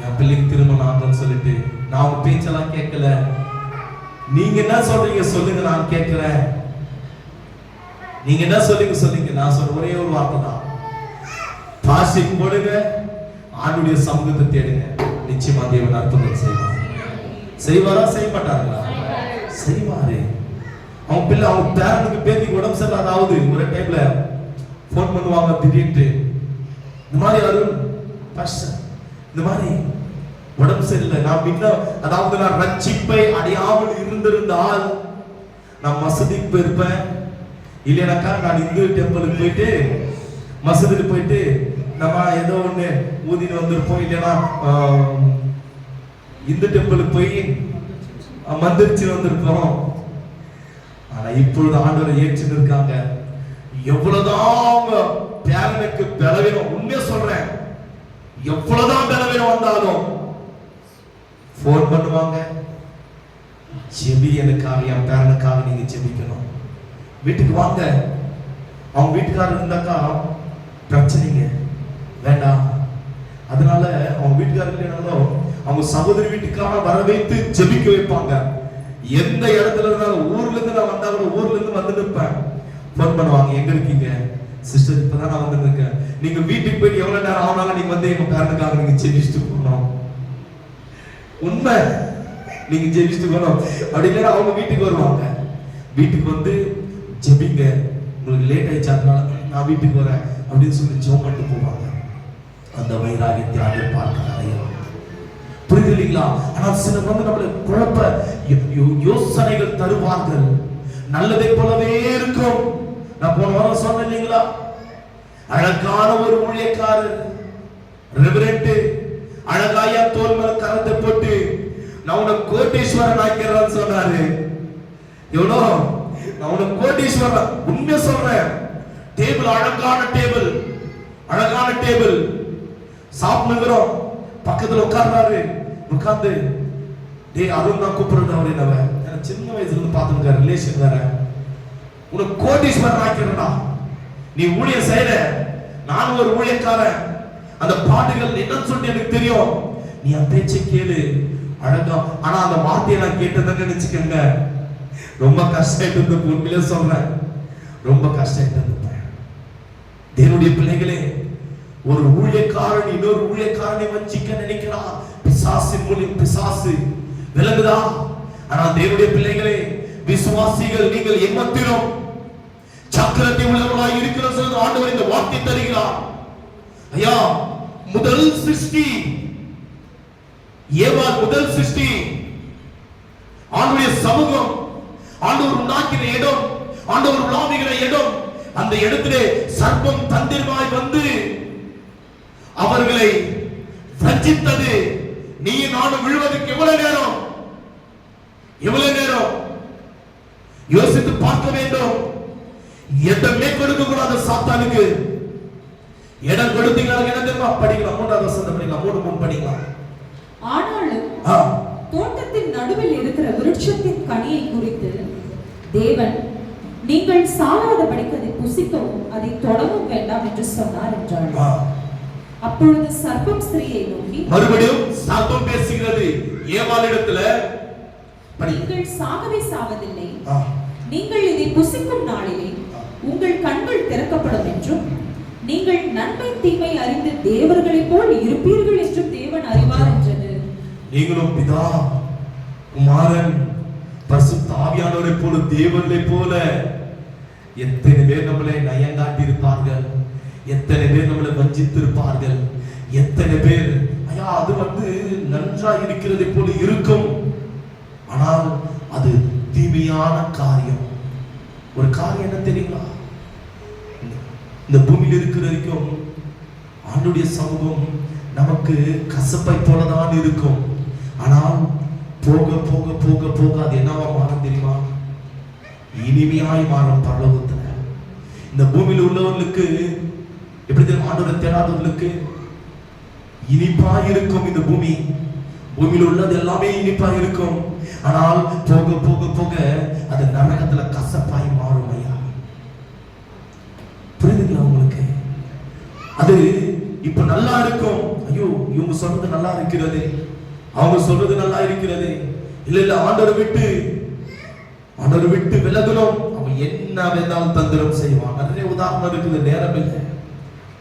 என் பிள்ளைக்கு திருமணம் ஆகும்னு சொல்லிட்டு. நான் உங்க பேச்செல்லாம் கேட்கல, நீங்க என்ன சொல்றீங்க சொல்லுங்க, நான் கேட்கிறேன். நீங்க என்ன சொல்லுங்க. நான் சொல்ற ஒரே ஒரு வார்த்தை தான், பாசிங் போடுங்க, ஆண்டுடைய சமூகத்தை தேடுங்க, நிச்சயமா தேவன் அற்புதம் செய்வார். செய்வாரா செய்ய மாட்டாங்களா? செய்வாரு. அவங்க பிள்ளை, அவங்க பேரனுக்கு பேத்திக்கு உடம்பு சரியில்லை, அதாவது ஒரு டைம்ல போன் பண்ணுவாங்க திடீர்னு, இந்த மாதிரி அருள் பாஸ்டர் இந்த மாதிரி உடம்பு சரியில்லை, நான் இன்னும் அதாவது நான் ரட்சிப்பை அடையாமல் இருந்திருந்தால் நான் மசூதிக்கு போயிருப்பேன், இல்லைனாக்கா நான் இந்து டெம்பிளுக்கு போயிட்டு மசூதிக்கு போயிட்டு நம்ம ஏதோ ஒண்ணு ஊதிட்டு வந்திருப்போம், இல்லைன்னா இந்து டெம்பிளுக்கு போய் மந்திரிச்சு வந்திருப்போம். ஆனா இப்பொழுது ஆண்டவரை ஏற்றுன்னு இருக்காங்க. எவ்வளவுதான் பேரனுக்கு பலவீனம், உண்மையா சொல்றேன், எவ்வளவுதான் பலவீனம் வந்தாலும் போன் பண்ணுவாங்க, ஜெபி எனக்காக, என் பேரனுக்காக நீங்க ஜெபிக்கணும், வீட்டுக்கு வாங்க. அவங்க வீட்டுக்காரர் இருந்தாக்கா பிரச்சனைங்க வேண்டாம், அதனால அவங்க வீட்டுக்காரர் இல்லைனாலும் அவங்க சகோதரி வீட்டுக்காக வர வைத்து ஜெபிக்க வைப்பாங்க. எந்த இடத்துல இருந்தாலும், ஊர்ல இருந்து நான் வந்தா கூட ஊர்ல இருந்து வந்து நிற்பேன், போன் பண்ணுவாங்க, எங்க இருக்கீங்க சிஸ்டர், இப்பதான் நான் வந்து இருக்கேன், நீங்க வீட்டுக்கு போயிட்டு எவ்வளவு நேரம் ஆனாலும் நீங்க வந்து எங்க பேரனுக்காக நீங்க ஜெபிச்சுட்டு போகணும், உண்மை நீங்க ஜெபிச்சுட்டு போகணும். அப்படி இல்லைன்னா அவங்க வீட்டுக்கு வருவாங்க, வீட்டுக்கு வந்து ஜெபிங்க, உங்களுக்கு லேட் ஆயிடுச்சு அதனால நான் வீட்டுக்கு வரேன் அப்படின்னு சொல்லி ஜெபம் பண்ணிட்டு போவாங்க. அந்த வைராகியத்தை அதை பார்க்க அடையலாம். புரியுது இல்லைங்களா? ஆனால் சிலர் வந்து நம்மளை குழப்ப யோசனைகள் தருவார்கள், நல்லதை போலவே இருக்கும். நான் போன வாரம் சொன்னேன் இல்லைங்களா, அழகான ஒரு ஊழியக்காரர் ரெவரண்ட் அழகாயா தோல் மேல கரத்தை போட்டு நான் உனக்கு கோட்டீஸ்வரன் ஆக்கிறேன்னு சொன்னாரு. எவ்வளோ நான் உனக்கு கோட்டீஸ்வரன், உண்மையா சொல்றேன். டேபிள், அழகான டேபிள் சாப்பிடுகிறோம், பக்கத்துல உட்கார்றாரு, உட்கார்ந்து டேய் அருண் தான் கூப்பிடுறது அவரு, என்ன சின்ன வயசுல இருந்து பார்த்துருக்காரு, ரிலேஷன் வேற, உனக்கு கோட்டீஸ்வரன் ஆக்கிறா, நீ ஊழியம் செய்யற, நான் ஒரு ஊழியக்காரன், அந்த பாட்டுகள் என்னன்னு சொல்லிட்டு எனக்கு தெரியும், நீ அந்த பேச்சை கேளு, அழகா. ஆனா அந்த வார்த்தையை நான் கேட்டதுன்னு நினைச்சுக்கங்க, ரொம்ப கஷ்டம் இருந்தது, உண்மையிலே சொல்றேன், ரொம்ப கஷ்டம் இருந்தது. தேவனுடைய பிள்ளைகளே, ஒரு ஊழியக்காரன் இன்னொரு ஊழியக்காரனை வஞ்சிக்க நினைக்கிறான், பிசாசின் மூலம் பிசாசு, விளங்குதா? ஆனா தேவனுடைய பிள்ளைகளே, விசுவாசிகள் நீங்கள் எம்மத்திரம் சக்கரத்தை உள்ளவர்களாய் இருக்கிற சொல்ல ஆண்டவர் இந்த வார்த்தை தருகிறார். ஐயா, முதல் சிருஷ்டி ஏவாள், முதல் சிருஷ்டி ஆண்டவருடைய சமூகம், ஆண்டவர் உண்டாக்கின இடம், ஆண்டவர் உலாவுகிற இடம், அந்த இடத்திலே சர்ப்பம் தந்திரமாய் வந்து அவர்களை வஞ்சித்தது. நீ நானும் விழுவதற்கு எவ்வளவு நேரம் யோசித்து பார்க்க வேண்டும். இடமே கொடுக்க கூடாது சாத்தானுக்கு. இடம் கொடுத்தீங்களா? என்ன தெரியுமா? படிக்கலாம், 3வது வசனம் படிக்கலாம், 3 படிக்கலாம். ஆனாலும் தோட்டத்தின் நடுவில் இருக்கிற விருட்சத்தின் கனியை குறித்து தேவன், நீங்கள் சாகாதபடிக்கு அதை புசிக்கவும் அதை தொடவும் வேண்டாம் என்று சொன்னார் என்றார். அப்பொழுது சர்ப்பம் ஸ்திரீயை நோக்கி, மறுபடியும் சர்ப்பம் பேசுகிறது ஏவாளிடத்துல, நீங்கள் சாகவே சாவதில்லை, நீங்கள் இதை புசிக்கும் நாளிலே உங்கள் கண்கள் திறக்கப்படும் என்றும் நீங்கள் நன்மை தீமை அறிந்து தேவர்களைப் போல் இருப்பீர்கள் என்றும் தேவன் அறிவார் என்றது. நீங்களும் பிதா, குமாரன், பரிசுத்த ஆவியானவரை போல, தேவனை போல எத்தனை பேர் நம்மளை நயங்காட்டி இருப்பார்கள், எத்தனை பேர் நம்மளை வஞ்சித்திருப்பார்கள், எத்தனை பேர் ஐயா அது நன்றா இருக்கிறதை போல இருக்கும், ஆனால் அது தீமையான காரியம். ஒரு காரியம் என்ன தெரியுங்களா? இந்த பூமியில் இருக்கிற வரைக்கும் ஆண்டுடைய சமூகம் நமக்கு கசப்பை போலதான் இருக்கும். ஆனால் போக போக போக போக அது என்னவா மாறும் தெரியுமா? இனிமையாய் மாறும் பரலோகத்துல. இந்த பூமியில் உள்ளவர்களுக்கு எப்படி தெரியும்? ஆண்டவரை தேடாதவர்களுக்கு இனிப்பா இருக்கும் இந்த பூமி. பூமியில் உள்ளது எல்லாமே இனிப்பா இருக்கும். ஆனால் போக போக போக அது நரகத்துல கசப்பாய் மாறும். ஐயா புரியுதுங்களா உங்களுக்கு? அது இப்ப நல்லா இருக்கும். ஐயோ இவங்க சொல்றது நல்லா இருக்கிறது, அவங்க சொல்றது நல்லா இருக்கிறது. இல்ல ஆண்டவரை விட்டு விலகணும். அவன் என்ன வேணாலும் தந்திரம் செய்வான். நிறைய உதாரணம் இருக்குது, நேரம் இல்லை,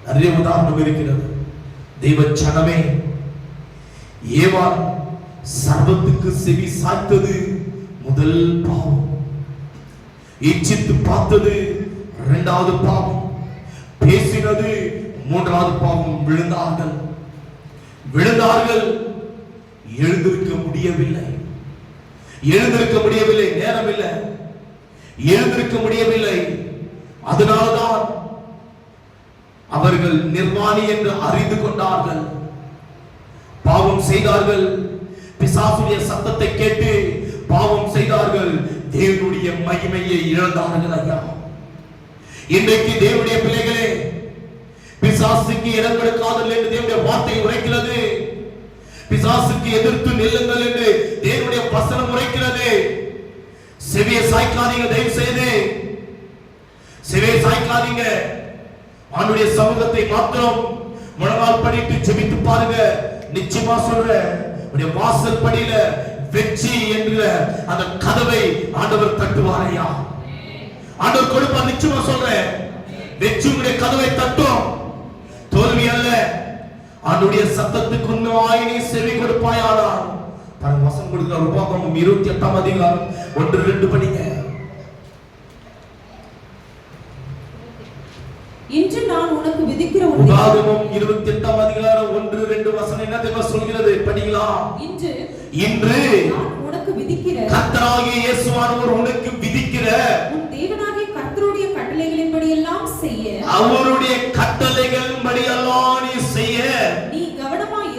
நிறைய உதாரணம் இருக்கிறது. தெய்வ சனமே, ஏவாள் சர்வத்துக்கு செவி சாய்த்தது முதல் பாவம், இச்சித்து பார்த்தது இரண்டாவது பாவம், பேசினது மூன்றாவது பாவம். விழுந்தார்கள், எழுந்திருக்க முடியவில்லை. நேரம் இல்லை, எழுந்திருக்க முடியவில்லை. அதனால்தான் அவர்கள் நிர்வாணி என்று அறிந்து கொண்டார்கள், பாவம் செய்தார்கள். பிசாசுடைய சத்தத்தை கேட்டு பாவம் செய்தார்கள், தேவனுடைய மகிமையை இழந்தார்கள். ஐயா இன்றைக்கு தேவனுடைய பிள்ளைகளே, பிசாசுக்கு இடம் கொடுக்காதீர்கள் என்று தேவனுடைய வார்த்தை உரைக்கிறது. பிசாசுக்கு எதிர்த்து நில்லுங்கள் என்று தேவனுடைய வசனம் உரைக்கிறது. செவியை சாய்க்காதீங்க, தயவு செய்து செவியை சாய்க்காதீங்க. ஆண்டுடைய சமூகத்தை மாத்திரம் முழங்கால் படிட்டு ஜெபித்து பாருங்க. நிச்சயமா சொல்றேன், உடைய வாசல் படியில வெற்றி என்கிற அந்த கதவை ஆண்டவர் தட்டுவாரையா. ஆண்டவர் கொடுப்பார். நிச்சயமா சொல்றேன், வெற்றியுடைய கதவை தட்டும். தோல்வி அல்ல. ஆண்டுடைய சத்தத்துக்கு உண்மையாய் நீ செவி கொடுப்பாயானால் பாருங்க, வசனம் கொடுக்கிற உபாகமம் 28ஆம் அதிகாரம் 1-2 படிங்க. இன்று நான் உனக்கு விதிக்கிற உபாகமம் 28ஆம் அதிகாரம் 1-2 வசனம் என்ன தெரியுமா சொல்கிறது? படிக்கலாம். இன்று நான் உனக்கு விதிக்கிற கர்த்தராகிய இயேசுவானவர் உனக்கு விதிக்கிற உன் தேவனாகிய கர்த்தருடைய கட்டளைகளின்படி எல்லாம் செய்ய, அவருடைய கட்டளைகளின்படி எல்லாம் நீ செய்ய நீ கவனமாய்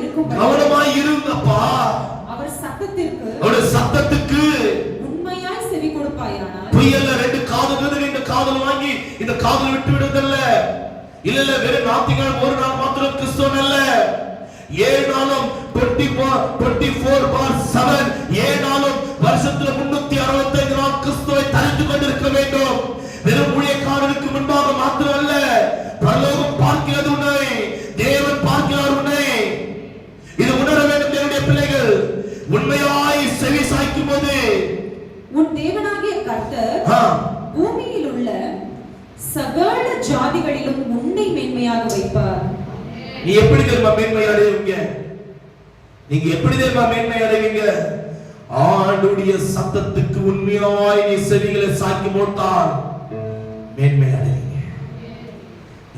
இருங்கப்பா. அவர் சத்தத்துக்கு உண்மையாய் செவி கொடுப்பாயானால், புரியல 2 காதுகள் இந்த காதுல வாங்கி இந்த காதுல விட்டு விடுதல்ல. இல்ல வெறும் ஞாயிற்றுக்கிழமை ஒரு நாள் மாத்திரம் கிறிஸ்தவன் அல்ல. 7 நாளும் 24/7 7 நாளும் வருஷத்துல 365 நாள் கிறிஸ்துவை தரித்து கொண்டிருக்க வேண்டும். வெறும் ஊழியக்காரருக்கு முன்பாக மாத்திரம் அல்ல. பரலோகம் பார்க்கிறது உன்னை, தேவன் பார்க்கிறார் உன்னை. இது உணர வேண்டும் தேவனுடைய பிள்ளைகள். உண்மையாய் செவி சாய்க்கும் போது உன் தேவனாகிய கர்த்தர் பூமியில் உள்ள சகல ஜாதிகளிலும் உன்னை மேன்மையாக வைப்பார். நீ எப்படி தெரியுமா மேன்மை அடைவீங்க? நீங்க எப்படி தெரியுமா மேன்மை அடைவீங்க? ஆண்டுடைய சத்தத்துக்கு உண்மையாய் நீ செவிகளை சாய்க்கும் போட்டால் மேன்மை அடைவீங்க.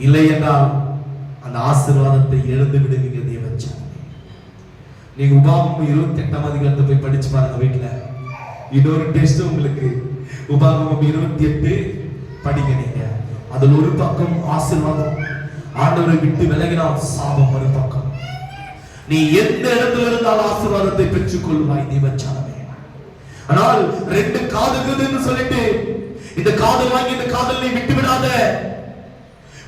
இல்லை என்றால் அந்த ஆசீர்வாதத்தை இழந்து விடுவீங்க. தேவச்சா நீங்க உபாகமம் 28ஆம் அதிகாரத்தை போய் படிச்சு பாருங்க வீட்டுல. இன்னொரு டெஸ்ட் உங்களுக்கு. உபாகமம் 28 படிங்க நீங்க. அதுல ஒரு பக்கம் ஆசீர்வாதம், ஆண்டவரை விட்டு விலகினால் சாபம் ஒரு பக்கம். நீ எந்த இடத்துல இருந்தால் ஆசீர்வாதத்தை பெற்றுக் கொள்வாய் தேவச்சானமே. ஆனால் 2 காதுக்குதுன்னு சொல்லிட்டு இந்த காதல் வாங்கி இந்த காதல் நீ விட்டு விடாத.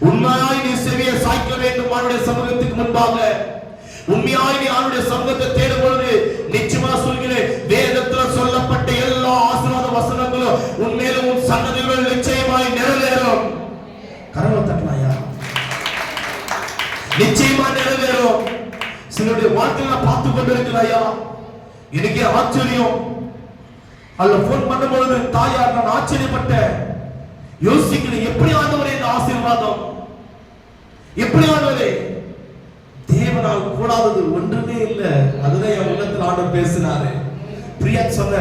உண்மையாய் நீ செவியை சாய்க்க வேண்டும். ஆண்டுடைய சமூகத்துக்கு முன்பாக உண்மையாய் நீ ஆண்டுடைய சமூகத்தை தேடும் பொழுது நிச்சயமா சொல்கிறேன், வேதத்துல சொல்லப்பட்ட எல்லா ஆசீர்வாத வசனங்களும் உண்மையிலும் உன் சன்னதிகள் நிச்சயமாய் நிறைவேறும். கரங்களை தட்டலாயா? நிச்சயமா நிறைவேறும். சிலருடைய வாழ்க்கையில பார்த்து கொண்டிருக்கிறாயா? எனக்கே ஆச்சரியம். அல்ல போன் பண்ணும் பொழுது தாயார் நான் ஆச்சரியப்பட்டேன். யோசிக்கிறேன், எப்படி ஆண்டவரே இந்த ஆசீர்வாதம்? எப்படி ஆண்டவரே? தேவனால் கூடாதது ஒன்றுமே இல்லை. அதுதான் என் உள்ளத்தில் ஆண்டவர் பேசினாரு. பிரியா சொன்ன,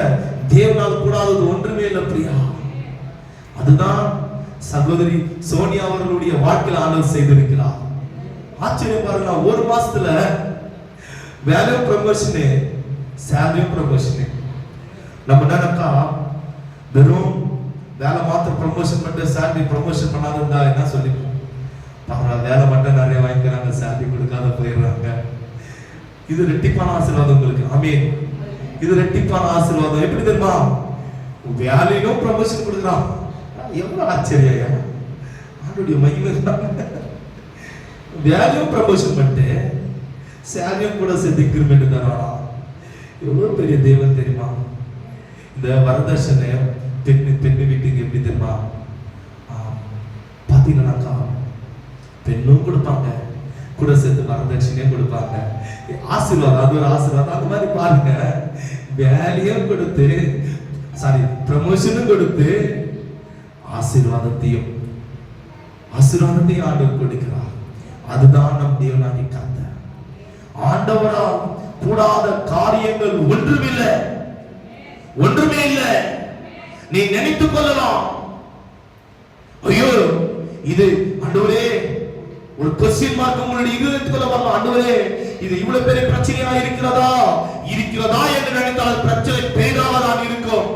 தேவனால் கூடாதது ஒன்றுமே இல்லை பிரியா. அதுதான் சகோதரி சோனியா அவர்களுடைய வாழ்க்கையில் ஆண்டவர் செய்திருக்கிறார். ஆச்சரியம் பாருங்க, ஒரு மாசத்துல வேலை ப்ரமோஷனு, சேலரி ப்ரமோஷனு. நம்ம நினைக்கா வெறும் வேலை மாத்திரம் ப்ரமோஷன் பண்ணிட்டு சேலரி ப்ரமோஷன் பண்ணாத இருந்தா என்ன சொல்லிப்போம், பரவாயில்ல வேலை மட்டும் நிறைய வாங்கிக்கிறாங்க, சேலரி கொடுக்காத போயிடுறாங்க. இது ரெட்டிப்பான ஆசீர்வாதம் உங்களுக்கு. ஆமென். இது ரெட்டிப்பான ஆசீர்வாதம். எப்படி தெரியுமா, வேலையிலும் ப்ரமோஷன் கொடுக்குறான். எவ்வளவு ஆச்சரியம், ஆண்டுடைய மகிமை. வேலையும் ப்ரமோஷன் பண்ணிட்டு சேலரியும் கூட சேர்த்து இன்கிரிமெண்ட் தரானா. எவ்வளவு பெரிய தேவன் தெரியுமா. இந்த வரதட்சணை பெண்ணு வீட்டுக்கு எப்படி தெரியுமா பாத்தீங்கன்னாக்கா, பெண்ணும் கொடுப்பாங்க, கூட சேர்த்து வரதட்சணையும் கொடுப்பாங்க. ஆசீர்வாதம், அது ஒரு ஆசீர்வாதம். அந்த மாதிரி பாருங்க, வேலையும் கொடுத்து ப்ரமோஷனும் கொடுத்து ஆசீர்வாதத்தையும் ஆண்டவர் கொடுக்கிறார். அதுதான் நம் தேவனாகிய கர்த்தர். ஆண்டவரால் கூடாத காரியங்கள் ஒன்றுமே இல்லை. நீ நினைத்துக் கொள்ளலாம், ஐயோ இது ஆண்டவரே ஒரு கொஸ்டின் மார்க் உங்களுடைய இதயத்துக்குள்ள வரலாம். ஆண்டவரே இது இவ்வளவு பெரிய பிரச்சனையா இருக்கிறதா என்று நினைத்தால் பிரச்சனை பெரிதாக இருக்கும்.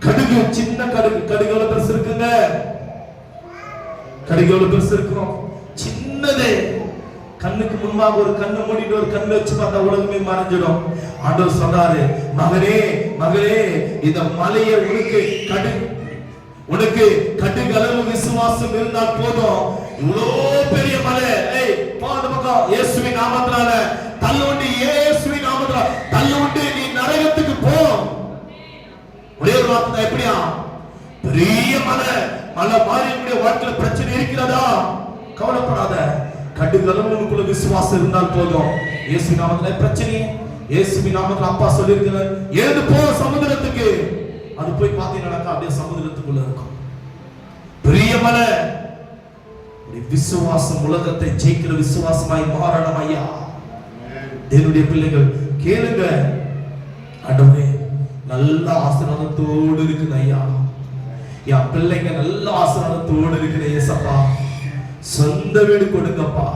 கடுகு, சின்ன கடுகு எவ்வளவு பெருசு இருக்குங்க, கடுகு எவ்வளவு பெருசு இருக்கும், சின்னதே. கண்ணுக்கு முன்பாக ஒரு கண்ணை மூடிட்டு ஒரு கண்ணை வச்சு பார்த்தா உலகமே மறைஞ்சிடும். ஆண்டவர் சொன்னாரு, மகளே இந்த மலையை உனக்கு கடுகு அளவு விசுவாசம் இருந்தால் போதும். இவ்வளோ பெரிய மலை, பக்கம் இயேசுவின் நாமத்தினால தள்ளுண்டு, இயேசுவின் நாமத்தினால தள்ளுண்டு, நீ நரகத்துக்கு போ. ஒரே ஒரு வார்த்தை, எப்படியா பெரிய மலை மாறி வாழ்க்கையில பிரச்சனை இருக்கிறதா, கவலைப்படாத. கடுகு அளவு உனக்குள்ள விசுவாசம் இருந்தால் போதும். இயேசுவின் நாமத்தினால பிரச்சனை, இயேசுவின் நாமத்தினால அப்பா சொல்லியிருக்கிறார், எழுந்து போ சமுத்திரத்துக்கு. அது போய் பார்த்தீங்கன்னாக்கா அப்படியே சமுதிரத்துக்குள்ள இருக்கும் பெரிய மலை. விசுவாசம் உலகத்தை ஜெயிக்கிற விசுவாசமாய் மாறணும் ஐயா. தேவனுடைய பிள்ளைகள் கேளுங்க, ஆண்டவரே நல்ல ஆசீர்வாதத்தோடு இருக்குது ஐயா, என் பிள்ளைங்க நல்ல ஆசீர்வாதத்தோடு இருக்கிற ஏசப்பா, சொந்த வீடு கொடுங்கப்பா.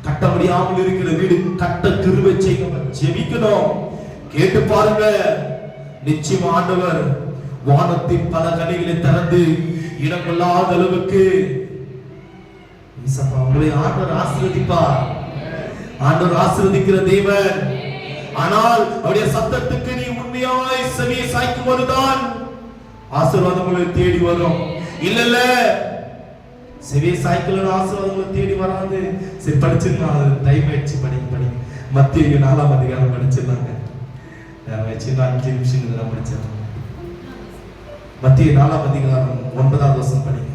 கட்ட முடியாமல் இருக்கிற வீடு கட்ட கிருபை செய்யுங்க. ஜெபிக்கணும், கேட்டு பாருங்க. நிச்சயம் ஆண்டவர் வானத்தின் பல கனிகளை திறந்து இடமில்லாத அளவுக்கு உங்களை ஆண்டவர் ஆசீர்வதிப்பார். ஆண்டவர் ஆசீர்வதிக்கிற தேவன். ஆனால் அவருடைய சத்தத்துக்கு நீ உண்மையாய் செவியை சாய்க்கும் போதுதான் ஆசீர்வாதங்களை தேடி வரும். இல்ல செவியை சாய்க்கல ஆசீர்வாதங்களை தேடி வராது. சரி படிச்சிருந்தாங்க, டைம் ஆயிடுச்சு, படி மத்திய 4ஆம் அதிகாரம் படிச்சிருந்தாங்க. 5 நிமிஷம் படிச்சேன். மத்திய 4ஆம் அதிகாரம் 9வது வசனம் படிங்க.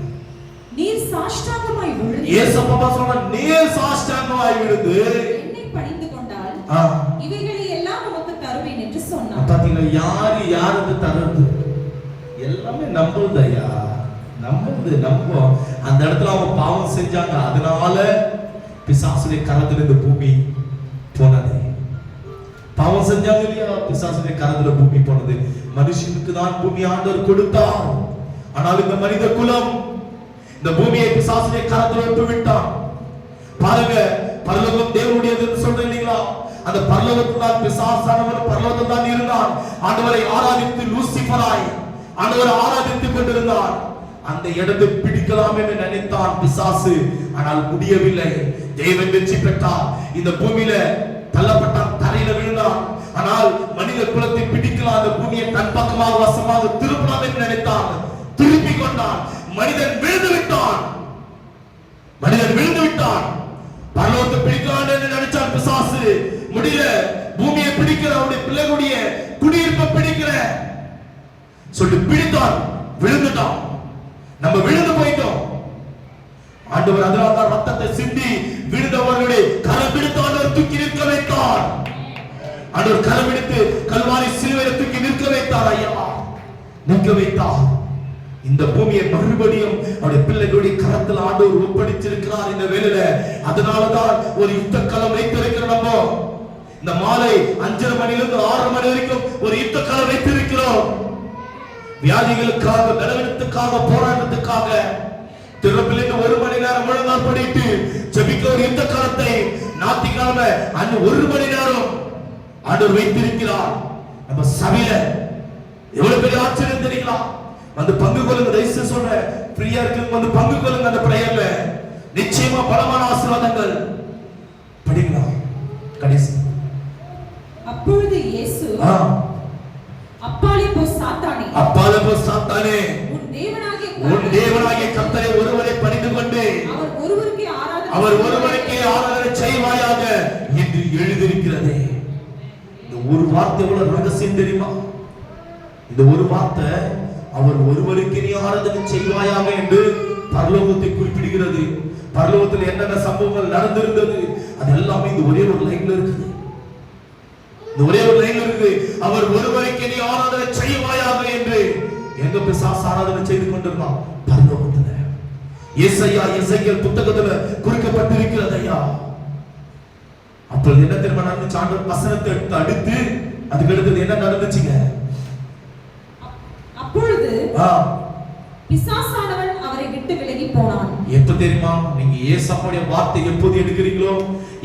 நீர் சாஷ்டாங்கமாய் விழுந்து, இயேசுப்பா சொன்னா நீர் சாஷ்டாங்கமாய் விழுந்து என்னை பணிந்து கொண்டால் இவைகளை எல்லாம் உமக்கு தருவேன் என்று சொன்னார். பாத்தீங்களா, யாருக்கு தருது? எல்லாமே நம்புதையா, நம்பும். அந்த இடத்துல அவங்க பாவம் செஞ்சாங்க, அதனால பிசாசுடைய கரத்துல இந்த பூமி போனது. பாவம் செஞ்சாங்க இல்லையா, பிசாசுடைய கரத்துல பூமி போனது. மனுஷனுக்கு தான் பூமி ஆண்டவர் கொடுத்தார். ஆனால் இந்த மனித குலம் இந்த பூமியை பிசாசுடைய கரத்துல விட்டு விட்டான். பாருங்க, பரலோகம் தேவனுடையது என்று சொல்றேன் இல்லீங்களா? அந்த பரலோகத்தில் தான் பிசாசானவன் பரலோகத்தில் தான் இருந்தான். ஆண்டவரை ஆராதித்து லூசிபராய் ஆண்டவரை ஆராதித்துக் கொண்டிருந்தான். அந்த இடத்தை பிடிக்கலாம் என்று நினைத்தான் பிசாசு, ஆனால் முடியவில்லை. தேவன் வெற்றி பெற்றார். இந்த பூமியில தள்ளப்பட்டான், தரையில விழுந்தான். ஆனால் மனித குலத்தை பிடிக்கலாம், அந்த பூமியை தன் பக்கமாக வசமாக திருப்பலாம் என்று நினைத்தான். திருப்பி கொண்டான். மனிதன் விழுந்து விட்டான். பரலோகத்தை பிடிக்கலாம் என்று நினைச்சான் பிசாசு. முடியல. பூமியை பிடிக்கிற, அவருடைய பிள்ளைகளுடைய குடியிருப்பை பிடிக்கிற சொல்லி பிடித்தான். விழுந்துட்டான். நம்ம விழுந்து போயிட்டோம். ஆண்டவர் அதனால தான் ரத்தத்தை சிந்தி விழுந்தவர்களுடைய கரம் பிடித்து ஆண்டவர் தூக்கி நிற்க வைத்தார். ஆண்டவர் கரம் பிடித்து கல்வாரி சிலுவையில் தூக்கி நிற்க வைத்தார். ஐயா, நிற்க வைத்தார். இந்த பூமியை மறுபடியும் அவருடைய பிள்ளைகளுடைய கரத்தில் ஆண்டவர் ஒப்படைத்திருக்கிறார் இந்த வேளையில. அதனாலதான் ஒரு யுத்த களம் வைத்திருக்கிற நம்ம இந்த மாலை 5:30 மணிலிருந்து 6:30 மணி வரைக்கும் ஒரு யுத்த களம் வைத்திருக்கிறோம். வியாதிகளுக்காக, பலவீனத்துக்காக, போராட்டத்துக்காக திறப்பில் 1 மணி நேரம் முழங்கால் படிட்டு ஜெபிக்க ஒரு இந்த காலத்தை ஞாயிற்றுக்கிழமை 1 மணி நேரம் ஆண்டவர் வைத்திருக்கிறார். நம்ம சபையில எவ்வளவு பெரிய ஆச்சரியம் தெரியுங்களா? வந்து பங்கு கொள்ளுங்க. தயவுசெய்து சொல்றேன், ஃப்ரீயா இருக்கு, வந்து பங்கு கொள்ளுங்க. அந்த பிரேயர்ல நிச்சயமா பலமான ஆசீர்வாதங்கள் படிக்கலாம். கடைசி அப்பொழுது இயேசு அப்பாலே போ சாத்தானே, அப்பாலே போ சாத்தானே, உன் தேவனாகிய கர்த்தரை ஒருவரை பணிந்து கொண்டு அவர் ஒருவருக்கே ஆராதனை செய்வாயாக என்று எழுதியிருக்கிறது. இந்த ஒரு வார்த்தை எவ்வளவு ரகசியம் தெரியுமா? இந்த ஒரு வார்த்தை அவர் ஒருவருக்கே நீ ஆராதனை செய்வாயாக என்று பரலோகத்தை குறிப்பிடுகிறது. பரலோகத்தில் என்னென்ன சம்பவங்கள் நடந்திருந்தது அது எல்லாமே இந்த ஒரே ஒரு லைன்ல இருக்குது. இந்த ஒரே ஒரு லைன்ல இருக்குது. அவர் ஒருவருக்கே நீ ஆராதனை செய்வாயாக என்று எங்க பிசாசு ஆராதனை செய்து கொண்டிருந்தான்? பரலோகத்துல. எசேக்கியேல் புத்தகத்துல குறிக்கப்பட்டிருக்கிறது ஐயா. அப்ப என்ன தெரியுமா நடந்துச்சு? ஆண்டவர் வசனத்தை எடுத்து அடுத்து அதுக்கு அடுத்தது என்ன நடந்துச்சுங்க? அப்பொழுது பிசாசானவன் அவரை விட்டு விலகி போனான். எப்ப தெரியுமா? நீங்க ஏசப்பாவுடைய வார்த்தை எப்போது எடுக்கிறீங்களோ,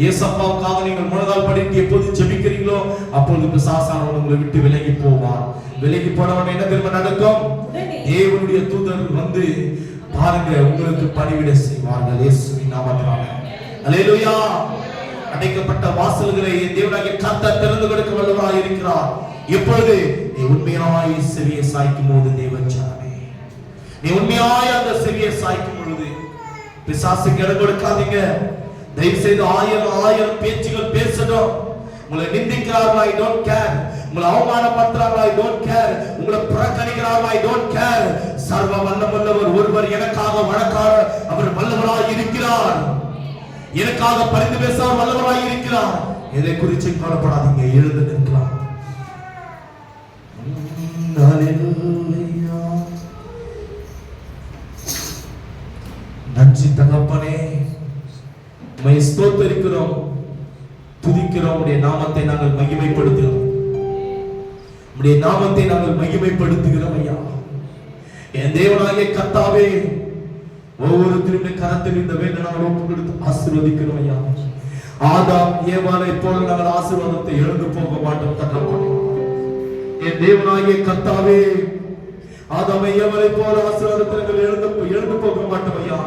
ஏசப்பாவுக்காக நீங்கள் முழங்கால் படிட்டு எப்போது ஜெபிக்கிறீங்களோ, அப்பொழுது பிசாசானவன் உங்களை விட்டு விலகி போவான். விலகி போனவன் என்ன தெரியுமா நடக்கும்? தேவனுடைய தூதர் வந்து பாருங்க உங்களுக்கு பணிவிடை செய்வார்கள். இயேசுவின் நாமத்தினால. அல்லேலூயா. அடைக்கப்பட்ட வாசல்களை தேவனாகிய கர்த்தர் திறந்து கொடுக்க வல்லவராய் இருக்கிறார். எப்பொழுது நீ உண்மையாய் செவியை சாய்க்கும் போது தேவன் ஜனமே, நீ உண்மையாய் அந்த செவியை சாய்க்கும் பொழுது பிசாசுக்கு இடம் கொடுக்காதீங்க. தயவு செய்து 1000 பேச்சுகள் பேசணும். உங்களை நிந்திக்கிறார்கள், ஐ டோன்ட் கேர். உங்களை அவமானப்படுத்துறார்கள், ஐ டோன்ட் கேர். உங்களை புறக்கணிக்கிறார்கள், ஐ டோன்ட் கேர். சர்வ வல்லவர் ஒருவர் எனக்காக வழக்காட அவர் வல்லவராய் இருக்கிறார். எனக்காக பரிந்து பேச அவர் வல்லவராய் இருக்கிறார். எதை குறித்து கவலைப்படாதீங்க, எழுந்து நிற்கலாம். நன்றி தகப்பனே, உம்மை ஸ்தோத்திரிக்கிறோம், துதிக்கிறோம். உம்முடைய நாமத்தை நாங்கள் மகிமைப்படுத்துகிறோம். உம்முடைய நாமத்தை நாங்கள் மகிமைப்படுத்துகிறோம் ஐயா. என் தேவனாகிய கர்த்தாவே, ஒவ்வொருத்தருடைய கரத்தில் இந்த வேலை நாங்கள் ஒப்பு கொடுத்து ஆசீர்வதிக்கிறோம் ஐயா. ஆதாம் ஏவாளை போல நாங்கள் ஆசீர்வாதத்தை எழுந்து போக மாட்டோம் தகப்பனே. என் தேவனாகிய கர்த்தாவே, ஆதாமை ஏவாளை போல ஆசீர்வாதத்தை நாங்கள் எழுந்து போக மாட்டோம் ஐயா.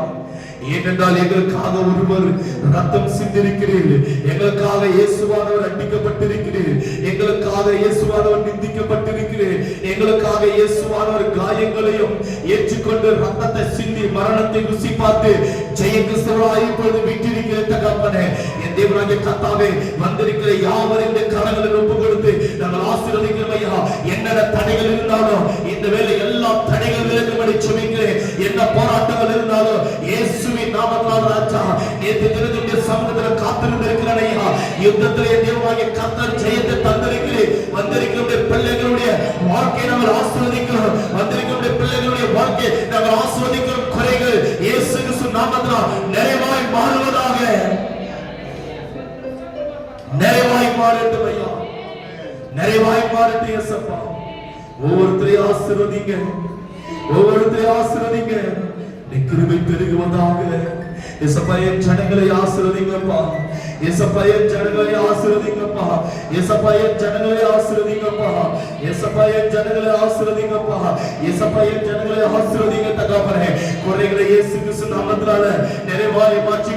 ஏனென்றால் எங்களுக்காக ஒருவர் ரத்தம் சிந்திருக்கிறீர்கள், எங்களுக்காக இயேசுவானவர் அடிக்கப்பட்டிருக்கிறீர், எங்களுக்காக இயேசுவானவர் நிந்திக்கப்பட்டிருக்கிறீர், எங்களுக்காக இயேசுவானவர் காயங்களையும் ஏற்றுக்கொண்டு ரத்தத்தை சிந்தி மரணத்தை ருசி பார்த்து ஜெய கிறிஸ்துவாய் இப்பொழுது வீட்டிருக்கிற தகப்பனே, என் தேவனாகிய கர்த்தாவே, வந்திருக்கிற யாவரும் இந்த கரங்களில் ஒப்பு கொடுத்து நாங்கள் ஆசீர்வதிக்கிறோம் ஐயா. என்னென்ன தடைகள் இருந்தாலும் இந்த வேளை எல்லா தடைகள் விலகும்படி ஜெபிக்கிறேன். என்ன போராட்டங்கள் இருந்தாலும் இயேசுவின் நாமத்தால் ராஜா, நேற்று தினத்துடைய சமூகத்தில் காத்திருந்திருக்கிறேன் ஐயா. யுத்தத்திலே தேவனாகிய கர்த்தர் ஜெயத்தை தந்திருக்கிறேன். வந்திருக்கிற பிள்ளைகளுடைய வாழ்க்கை நாங்கள் ஆசீர்வதிக்கிறோம். வந்திருக்கிற பிள்ளைகளுடைய வாழ்க்கை நாங்கள் ஆசீர்வதிக்கிறோம். குறைகள் இயேசு கிறிஸ்து நாமத்தால் நிறைவாய் மாறுவதாக. நிறைவாய் மாறட்டும் ஐயா, நிறைவாய் மாறட்டும் இயேசப்பா. ஒவ்வொருத்தரையும் ஆசீர்வதிங்க, ஒவ்வொருத்தரையும் ஆசீர்வதிங்க. கிருபை பெருகுவதாக. இயேசப்பா, என் ஜனங்களை ஆசீர்வதிங்கப்பா. இயேசப்பா, என் ஜனங்களை ஆசீர்வதிங்கப்பா. இயேசப்பா, என் ஜனங்களை ஆசீர்வதிங்கப்பா. இயேசப்பா, என் ஜனங்களை ஆசீர்வதிங்கப்பா. இயேசப்பா, என் ஜனங்களை ஆசீர்வதிங்க தகப்பனே. குறைகளை இயேசு கிறிஸ்து நாமத்தினால நிறைவாய் மாற்றி